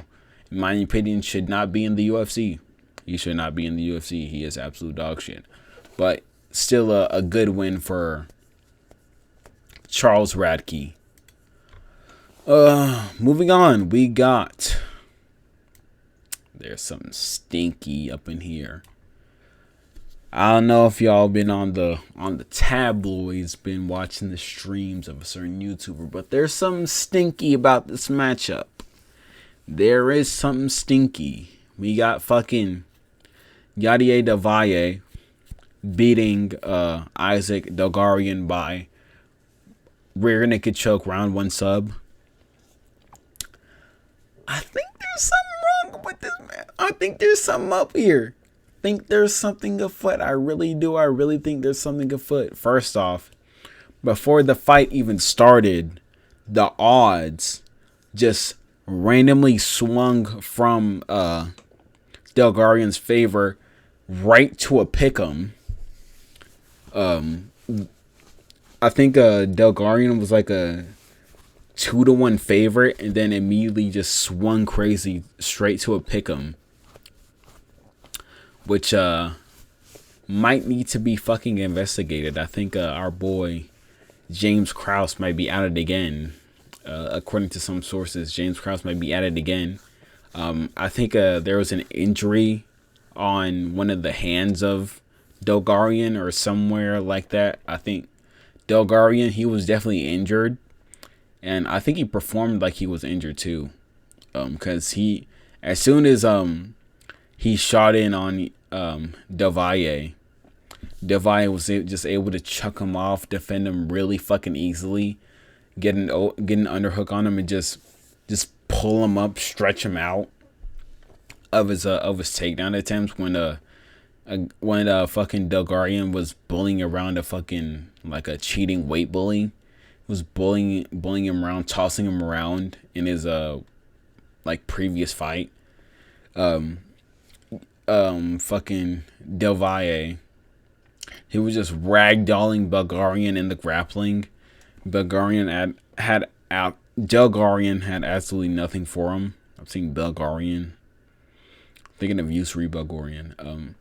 in my opinion, should not be in the UFC. He should not be in the UFC. He is absolute dog shit. But still a good win for Charles Radke. Moving on, we got. There's something stinky up in here. I don't know if y'all been on the tabloids, been watching the streams of a certain YouTuber, but there's something stinky about this matchup. There is something stinky. We got fucking Yadier Davaye beating Isaac Dogarian by rear naked choke, round 1 sub. I think there's something wrong with this man. I think there's something up here. I think there's something afoot. I really do. I really think there's something afoot. First off, before the fight even started, the odds just randomly swung from Dogarian's favor right to a pick'em. I think Dogarian was like a 2-1 favorite, and then immediately just swung crazy straight to a pick'em, which might need to be fucking investigated. I think our boy James Krause might be at it again. According to some sources, James Krause might be at it again. I think there was an injury on one of the hands of Dogarian or somewhere like that. I think Dogarian, he was definitely injured. And I think he performed like he was injured too. Because as soon as he shot in on Davaye was just able to chuck him off, defend him really fucking easily, get an underhook on him, and just pull him up, stretch him out of his takedown attempts when fucking Dogarian was bullying around a fucking like a cheating weight bully. Was bullying him around, tossing him around in his like previous fight. Fucking Davaye, he was just ragdolling Bulgarian in the grappling. Dogarian had absolutely nothing for him. I've seen Bulgarian. Thinking of Yusri Bulgarian.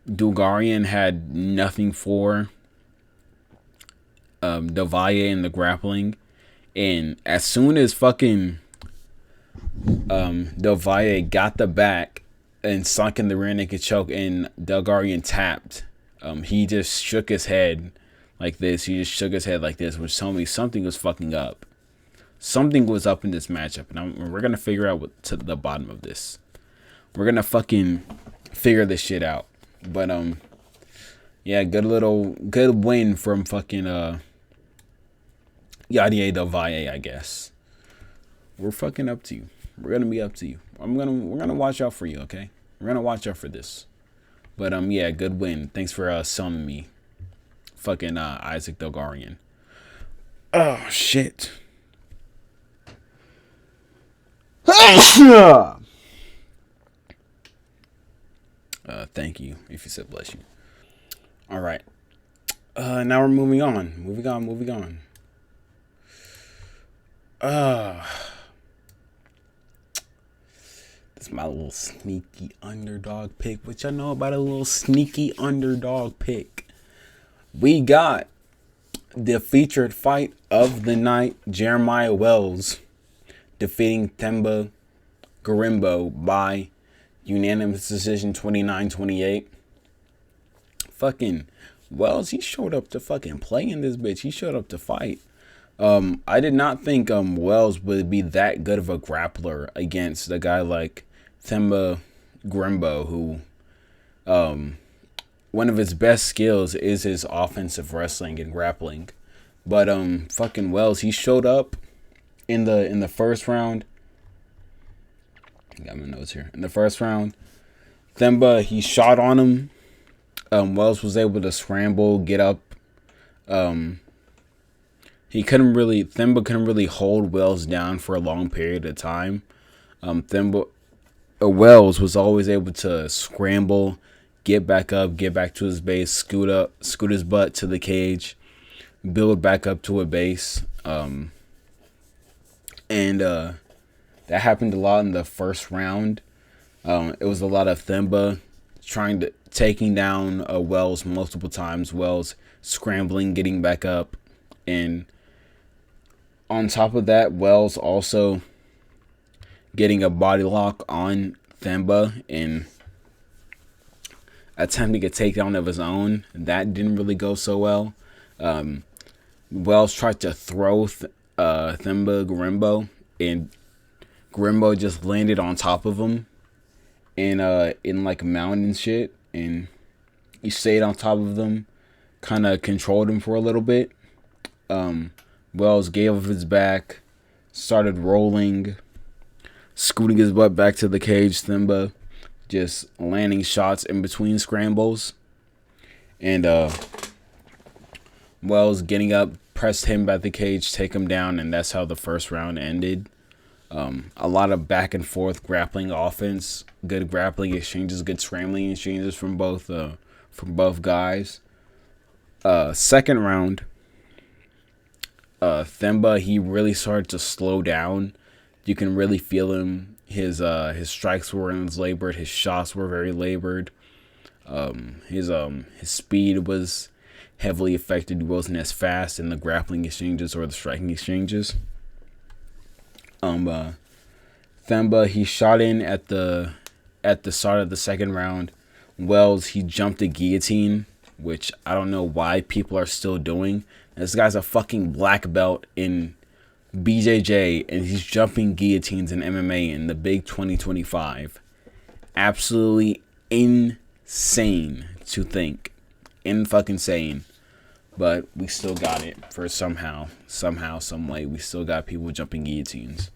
Dogarian had nothing for Davaye in the grappling, and as soon as fucking Davaye got the back and sunk in the rear naked choke and Dogarian tapped, he just shook his head like this. He just shook his head like this, which told me something was fucking up. Something was up in this matchup, and we're gonna figure out to the bottom of this. We're gonna fucking figure this shit out. But yeah, good win from fucking Yadier Davaye, I guess. We're fucking up to you. We're gonna be up to you. We're gonna watch out for you, okay? We're gonna watch out for this. But yeah, good win. Thanks for summoning me. Fucking Isaac Dogarian. Oh shit. Thank you. If you said bless you. All right. Now we're moving on. Moving on. This is my little sneaky underdog pick. What y'all know about a little sneaky underdog pick? We got the featured fight of the night. Jeremiah Wells defeating Themba Gorimbo by unanimous decision 29-28. Fucking Wells, he showed up to fucking play in this bitch. He showed up to fight. I did not think Wells would be that good of a grappler against a guy like Themba Gorimbo, who one of his best skills is his offensive wrestling and grappling. But fucking Wells, he showed up in the first round. I got my notes here. In the first round, Themba, he shot on him. Wells was able to scramble, get up. Themba couldn't really hold Wells down for a long period of time. Wells was always able to scramble, get back up, get back to his base, scoot his butt to the cage, build back up to a base. That happened a lot in the first round. It was a lot of Themba taking down Wells multiple times. Wells scrambling, getting back up, and On top of that, Wells also getting a body lock on Themba and attempting a takedown of his own. That didn't really go so well. Wells tried to throw Themba Garimbo, and Garimbo just landed on top of him in like a mountain and shit, and he stayed on top of them, kind of controlled him for a little bit. Wells gave up his back, started rolling, scooting his butt back to the cage. Themba just landing shots in between scrambles, and Wells getting up, pressed him by the cage, take him down, and that's how the first round ended. A lot of back and forth grappling offense, good grappling exchanges, good scrambling exchanges from both guys. Second round, Themba, he really started to slow down. You can really feel him. His strikes were labored. His shots were very labored. His speed was heavily affected. He wasn't as fast in the grappling exchanges or the striking exchanges. Themba, he shot in at the start of the second round. Wells, he jumped a guillotine, which I don't know why people are still doing. This guy's a fucking black belt in BJJ, and he's jumping guillotines in MMA in the big 2025. Absolutely insane to think. Fucking sane. But we still got it for somehow, some way. We still got people jumping guillotines.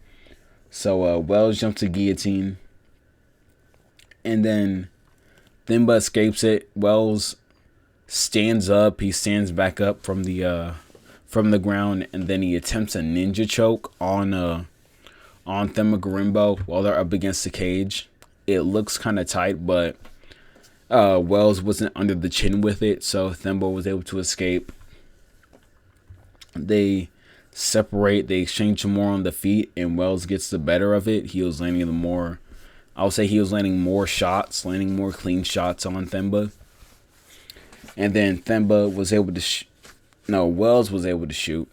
So Wells jumps a guillotine, and then Themba escapes it. Wells stands up. He stands back up from the ground, and then he attempts a ninja choke on Themba Garimbo while they're up against the cage. It looks kind of tight, but Wells wasn't under the chin with it, so Themba was able to escape. They separate, they exchange more on the feet, and Wells gets the better of it. He was landing more shots, landing more clean shots on Themba. And then Themba was able to Wells was able to shoot.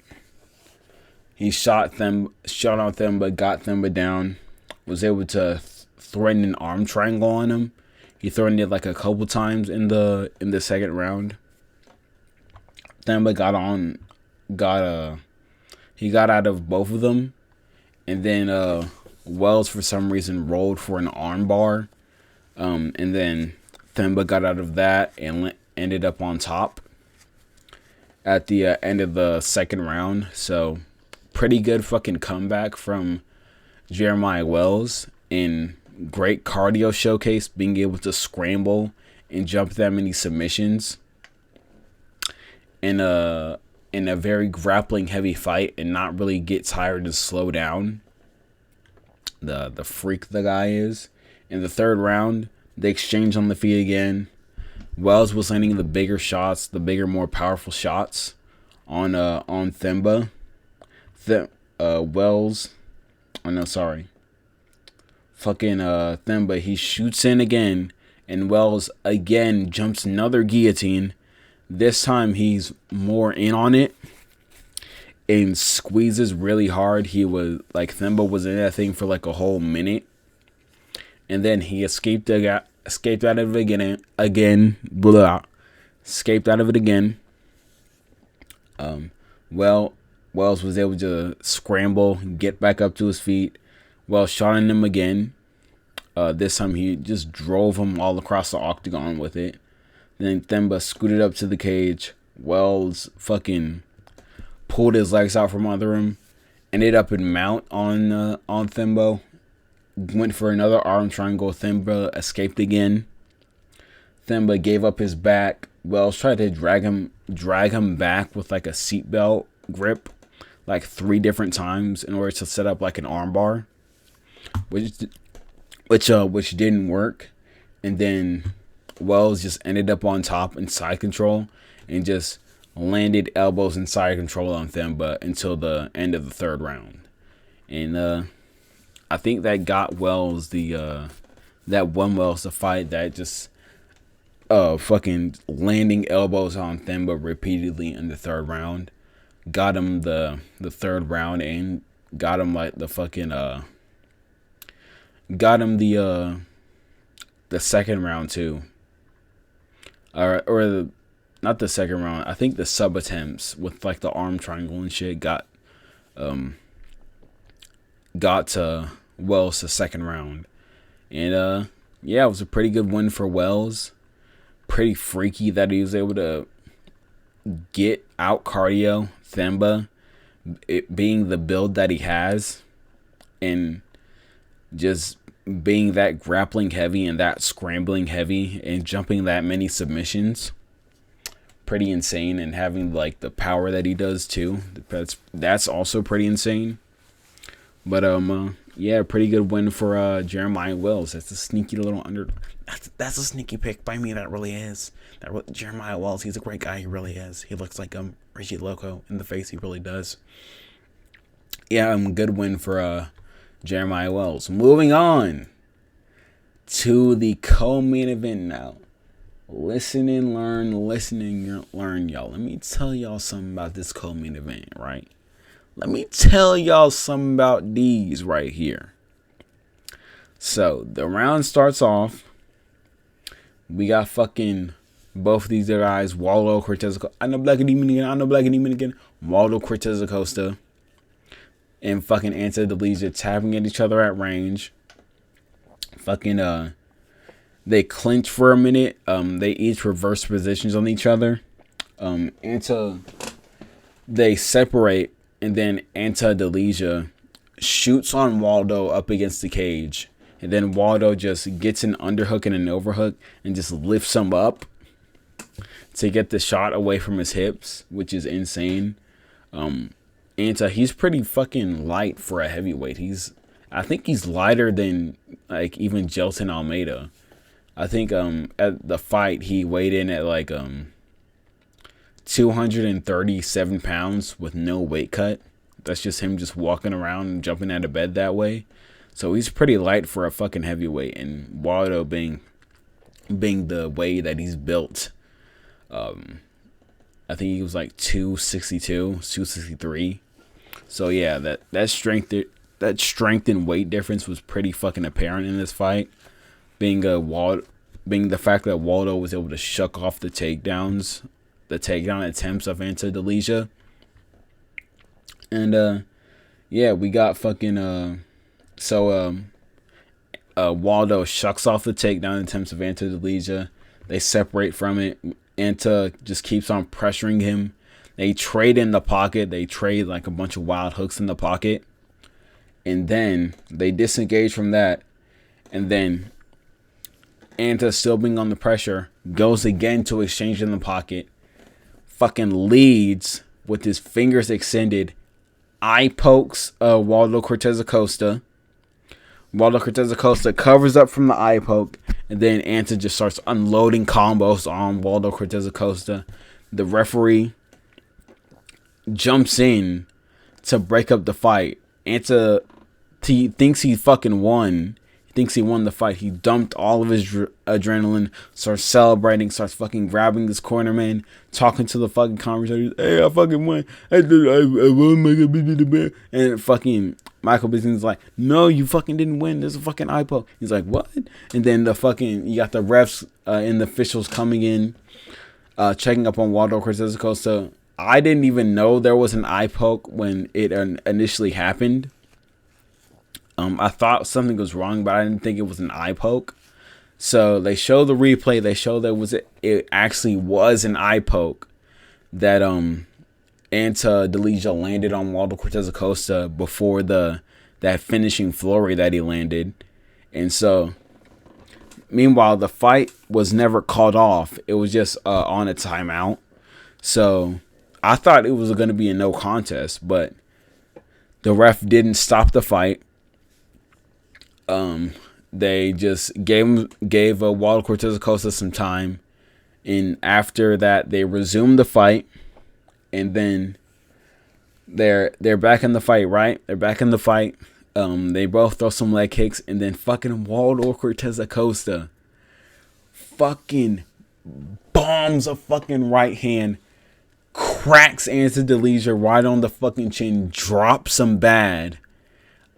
He shot on Themba, got Themba down, was able to threaten an arm triangle on him. He threatened it like a couple times in the second round. Themba he got out of both of them, and then Wells for some reason rolled for an arm bar, and then Themba got out of that and ended up on top at the end of the second round. So pretty good fucking comeback from Jeremiah Wells, in great cardio showcase, being able to scramble and jump that many submissions in a very grappling heavy fight and not really get tired and slow down. The freak the guy is. In the third round, they exchange on the feet again. Wells was landing the bigger shots, the bigger, more powerful shots on Themba. Themba, he shoots in again, and Wells again jumps another guillotine. This time he's more in on it and squeezes really hard. Themba was in that thing for like a whole minute, and then he escaped out of it again. Escaped out of it again. Wells was able to scramble, get back up to his feet. Wells shot at him again. This time he just drove him all across the octagon with it. Then Themba scooted up to the cage. Wells fucking pulled his legs out from under him. Ended up in mount on Themba. Went for another arm triangle. Themba escaped again. Themba gave up his back. Wells tried to drag him back with like a seatbelt grip, like 3 different times in order to set up like an arm bar, which didn't work. And then Wells just ended up on top in side control and just landed elbows in side control on Themba until the end of the third round. And I think that got Wells that won Wells the fight. That just fucking landing elbows on Themba repeatedly in the third round got him the third round and got him like the fucking got him the second round too. Not the second round. I think the sub attempts with like the arm triangle and shit got to Wells the second round. And yeah, it was a pretty good win for Wells. Pretty freaky that he was able to get out cardio Themba, it being the build that he has, and just being that grappling heavy and that scrambling heavy and jumping that many submissions. Pretty insane, and having like the power that he does too. That's also pretty insane. But yeah, pretty good win for Jeremiah Wells. That's a sneaky little That's a sneaky pick by me. That really is. Jeremiah Wells, he's a great guy. He really is. He looks like Reggie Loco in the face. He really does. Yeah, good win for Jeremiah Wells. Moving on to the co-main event now. Listen and learn, y'all. Let me tell y'all something about this co-main event, right? Let me tell y'all something about these right here. So, the round starts off. We got fucking both of these guys, Waldo Cortez. I know Black and Demon again. Waldo Cortez Acosta and fucking Anta Delija tapping at each other at range. Fucking they clinch for a minute. They each reverse positions on each other. They separate, and then Anta Delija shoots on Waldo up against the cage. And then Waldo just gets an underhook and an overhook and just lifts him up to get the shot away from his hips, which is insane. Anta, he's pretty fucking light for a heavyweight. I think he's lighter than like even Jelton Almeida. I think at the fight he weighed in at like 237 pounds with no weight cut. That's just him just walking around and jumping out of bed that way. So he's pretty light for a fucking heavyweight, and Waldo being the way that he's built, I think he was like 262, 263. So yeah, that strength and weight difference was pretty fucking apparent in this fight. Being the fact that Waldo was able to shuck off the takedown attempts of Anta Delija. And yeah, we got fucking Waldo shucks off the takedown attempts of Anta Delija. They separate from it. Anta just keeps on pressuring him. They trade in the pocket. They trade like a bunch of wild hooks in the pocket. And then they disengage from that. And then Anta, still being on the pressure, goes again to exchange in the pocket. Fucking leads with his fingers extended. Eye pokes Waldo Cortez Acosta. Waldo Cortez Acosta covers up from the eye poke. And then Anta just starts unloading combos on Waldo Cortez Acosta. The referee jumps in to break up the fight. Anta, he thinks he fucking won. He thinks he won the fight. He dumped all of his adrenaline, starts celebrating, starts fucking grabbing this corner man, talking to the fucking commentators. Hey, I fucking won. I won, Michael Bisping. And fucking Michael Bisping's like, no, you fucking didn't win. There's a fucking eye poke. He's like, what? And then you got the refs and the officials coming in, checking up on Waldo Cortez Acosta. I didn't even know there was an eye poke when it initially happened. I thought something was wrong, but I didn't think it was an eye poke. So they show the replay. They show it actually was an eye poke that Anta Delija landed on Waldo Cortez Acosta before that finishing flurry that he landed. And so, meanwhile, the fight was never called off. It was just on a timeout. So I thought it was going to be a no contest, but the ref didn't stop the fight. They just gave Waldo Cortez Acosta some time, and after that they resumed the fight, and then they're back in the fight, right? They're back in the fight. They both throw some leg kicks, and then fucking Waldo Cortez Acosta fucking bombs a fucking right hand, cracks Anthony Delija right on the fucking chin, drops him bad,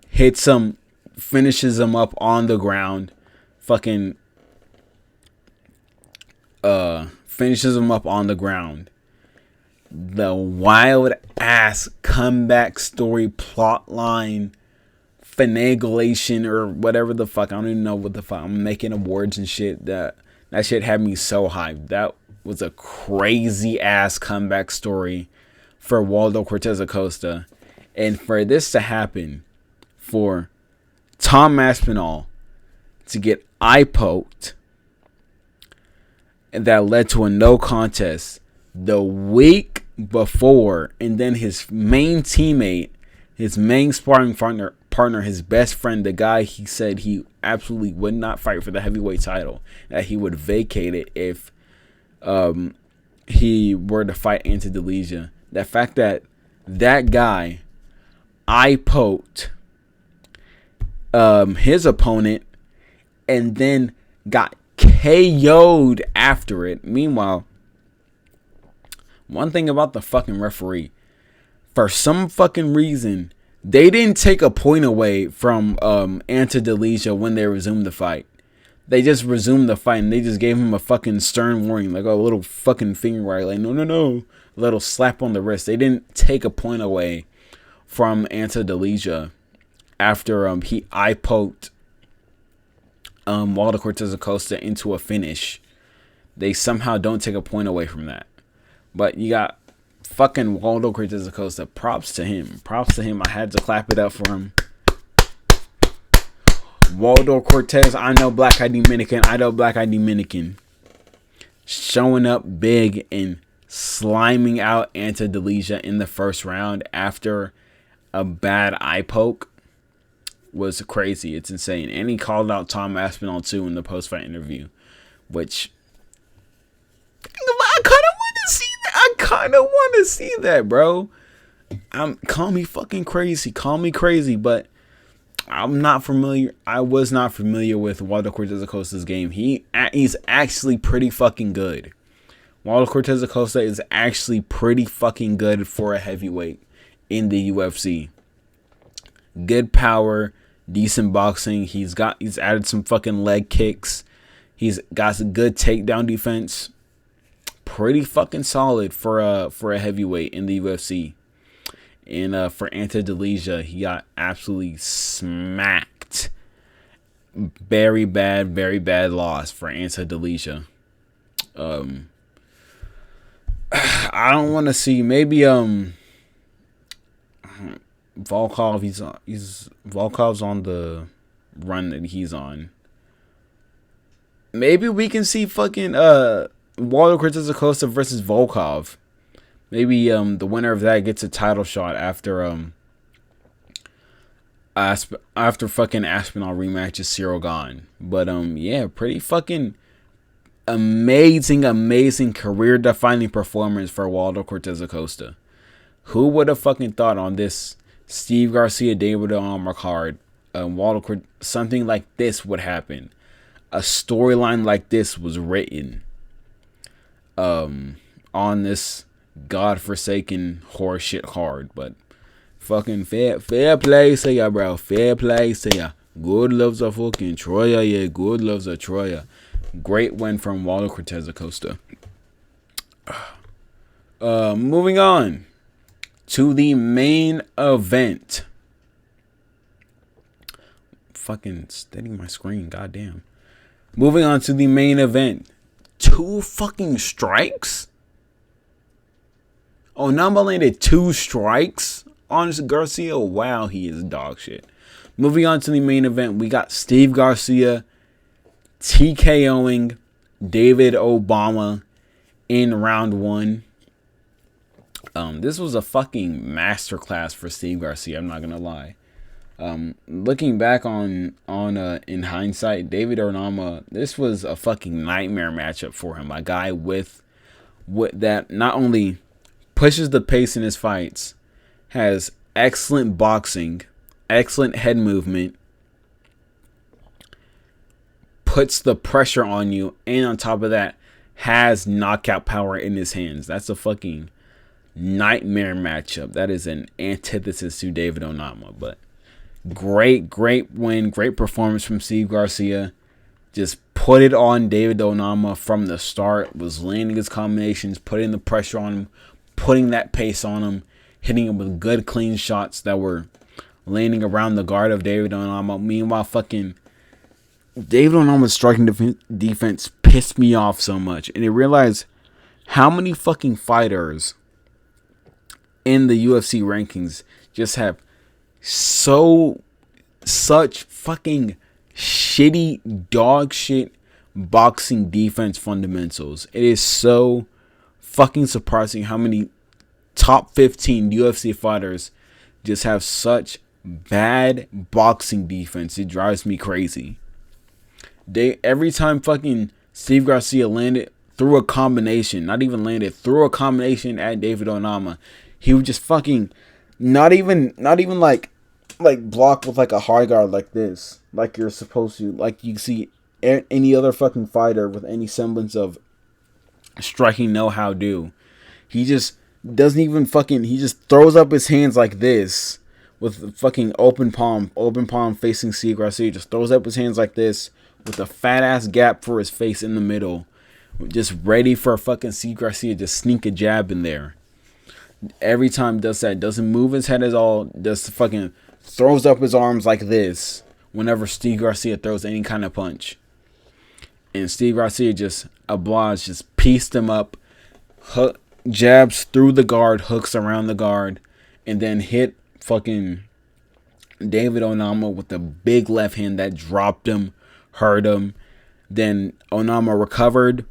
hits him, finishes him up on the ground, fucking finishes him up on the ground. The wild ass comeback story, plot line, finaglation, or whatever the fuck. I don't even know what the fuck. I'm making awards and shit. That shit had me so hyped. That was a crazy ass comeback story for Waldo Cortez Acosta. And for this to happen, for Tom Aspinall to get eye poked, and that led to a no contest the week before, and then his main teammate, his main sparring partner, his best friend, the guy he said he absolutely would not fight for the heavyweight title, that he would vacate it if he were to fight Anthony Delija. The fact that that guy eye poked his opponent and then got KO'd after it. Meanwhile, one thing about the fucking referee, for some fucking reason, they didn't take a point away from Anthony Delija when they resumed the fight. They just resumed the fight and they just gave him a fucking stern warning, like a little fucking finger right, like no, a little slap on the wrist. They didn't take a point away from Anthony Delija after he eye poked Waldo Cortez Acosta into a finish. They somehow don't take a point away from that. But you got fucking Waldo Cortez Acosta. Props to him. I had to clap it up for him. Waldo Cortez, I know Black-Eyed Dominican. Showing up big and sliming out Anthony Delija in the first round after a bad eye poke was crazy. It's insane. And he called out Tom Aspinall too in the post-fight interview, which I kind of want to see that, bro. Call me fucking crazy. Call me crazy, but I'm not familiar. I was not familiar with Waldo Cortez Acosta's game. He's actually pretty fucking good. Waldo Cortez Acosta is actually pretty fucking good for a heavyweight in the UFC. Good power, decent boxing. He's added some fucking leg kicks. He's got some good takedown defense. Pretty fucking solid for a heavyweight in the UFC. And for Anthony Delija, he got absolutely smacked. Very bad loss for Anthony Delija. I don't want to see, maybe Volkov. Volkov's on the run that he's on. Maybe we can see fucking Waldo Cortez Acosta versus Volkov. Maybe the winner of that gets a title shot after fucking Aspinall rematches Cyril Gane. But yeah, pretty fucking amazing career defining performance for Waldo Cortez Acosta. Who would have fucking thought on this Steve Garcia David Onama card something like this would happen? A storyline like this was written on this godforsaken horseshit card. But fucking fair play to ya, bro. Fair play to ya. Good loves a fucking Troya, yeah. Good loves a Troya. Great win from Waldo Cortez Acosta. Moving on to the main event. Fucking steady my screen, goddamn. Moving on to the main event. 2 fucking strikes? Onama landed 2 strikes on Garcia. Wow, he is dog shit. Moving on to the main event, we got Steve Garcia TKOing David Onama in round 1. This was a fucking masterclass for Steve Garcia, I'm not gonna lie. Looking back on in hindsight, David Onama, this was a fucking nightmare matchup for him. A guy with that not only pushes the pace in his fights, has excellent boxing, excellent head movement, puts the pressure on you, and on top of that, has knockout power in his hands. That's nightmare matchup. That is an antithesis to David Onama. But great win, great performance from Steve Garcia. Just put it on David Onama from the start. Was landing his combinations, putting the pressure on him, putting that pace on him, hitting him with good clean shots that were landing around the guard of David Onama. Meanwhile, fucking David Onama's striking defense pissed me off so much. And I realized how many fucking fighters in the UFC rankings just have such fucking shitty dog shit boxing defense fundamentals. It is so fucking surprising how many top 15 UFC fighters just have such bad boxing defense. It drives me crazy. Every time fucking Steve Garcia threw a combination at David Onama, he would just fucking not even like block with like a high guard like this, like you're supposed to, like you see any other fucking fighter with any semblance of striking know-how do. He just doesn't even fucking, he just throws up his hands like this with fucking open palm facing Steve Garcia. Just throws up his hands like this with a fat ass gap for his face in the middle, just ready for a fucking Steve Garcia to sneak a jab in there. Every time does that, doesn't move his head at all, just fucking throws up his arms like this whenever Steve Garcia throws any kind of punch. And Steve Garcia just pieced him up, jabs through the guard, hooks around the guard, and then hit fucking David Onama with a big left hand that dropped him, hurt him. Then Onama recovered.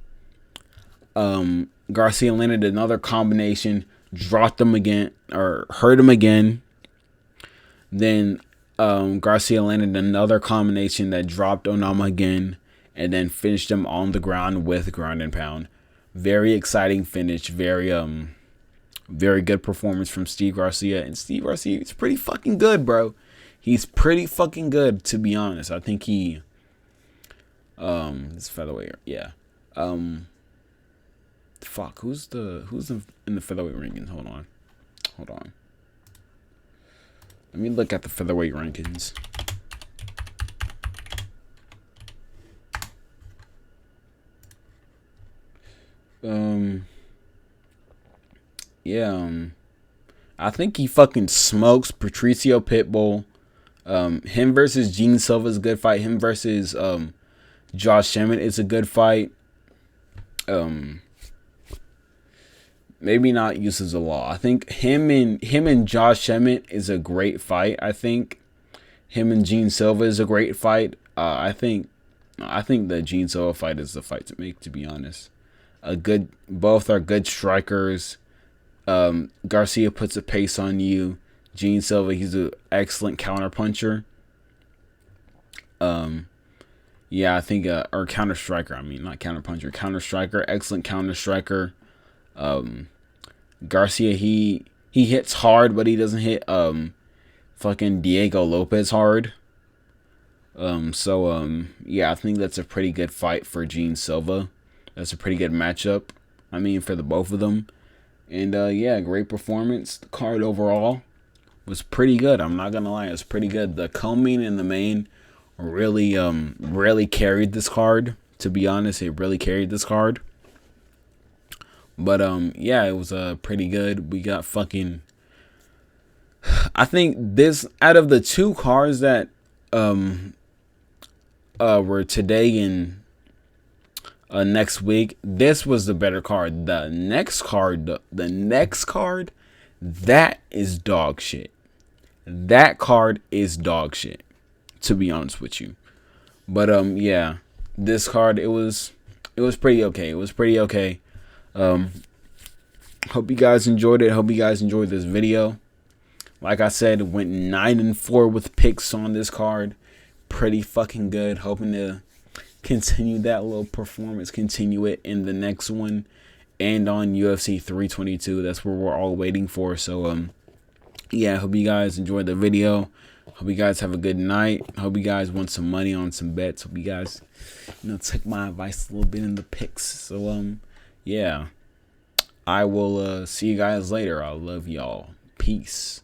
Garcia landed another combination, dropped him again, or hurt him again. Then Garcia landed another combination that dropped Onama again, and then finished him on the ground with ground and pound. Very exciting finish. Very good performance from Steve Garcia. And Steve Garcia is pretty fucking good, bro. He's pretty fucking good, to be honest. I think he it's featherweight. Yeah. Who's in the featherweight rankings? Hold on. Let me look at the featherweight rankings. I think he fucking smokes Patricio Pitbull. Him versus Gene Silva is a good fight. Him versus Josh Emmett is a good fight. Maybe not Uses the Law. I think him and Josh Emmett is a great fight. I think him and Gene Silva is a great fight. I think the Gene Silva fight is the fight to make, to be honest. Both are good strikers. Garcia puts a pace on you. Gene Silva, he's an excellent counter puncher. I think or counter striker. I mean, not counter puncher, counter striker. Excellent counter striker. Garcia, he hits hard, but he doesn't hit fucking Diego Lopez hard. I think that's a pretty good fight for Gene Silva. That's a pretty good matchup. I mean, for the both of them. And great performance. The card overall was pretty good. I'm not gonna lie, it was pretty good. The co-main and the main really carried this card. To be honest, it really carried this card. But it was pretty good. We got fucking, I think this, out of the two cards that were today and next week, this was the better card. The next card, that is dog shit. That card is dog shit, to be honest with you. But this card, it was pretty okay. It was pretty okay. Hope you guys enjoyed it. Hope you guys enjoyed this video. Like I said, went 9-4 with picks on this card. Pretty fucking good. Hoping to continue that little performance, continue it in the next one, and on UFC 322. That's what we're all waiting for. So hope you guys enjoyed the video. Hope you guys have a good night. Hope you guys won some money on some bets. Hope you guys, took my advice a little bit in the picks. So I will see you guys later. I love y'all. Peace.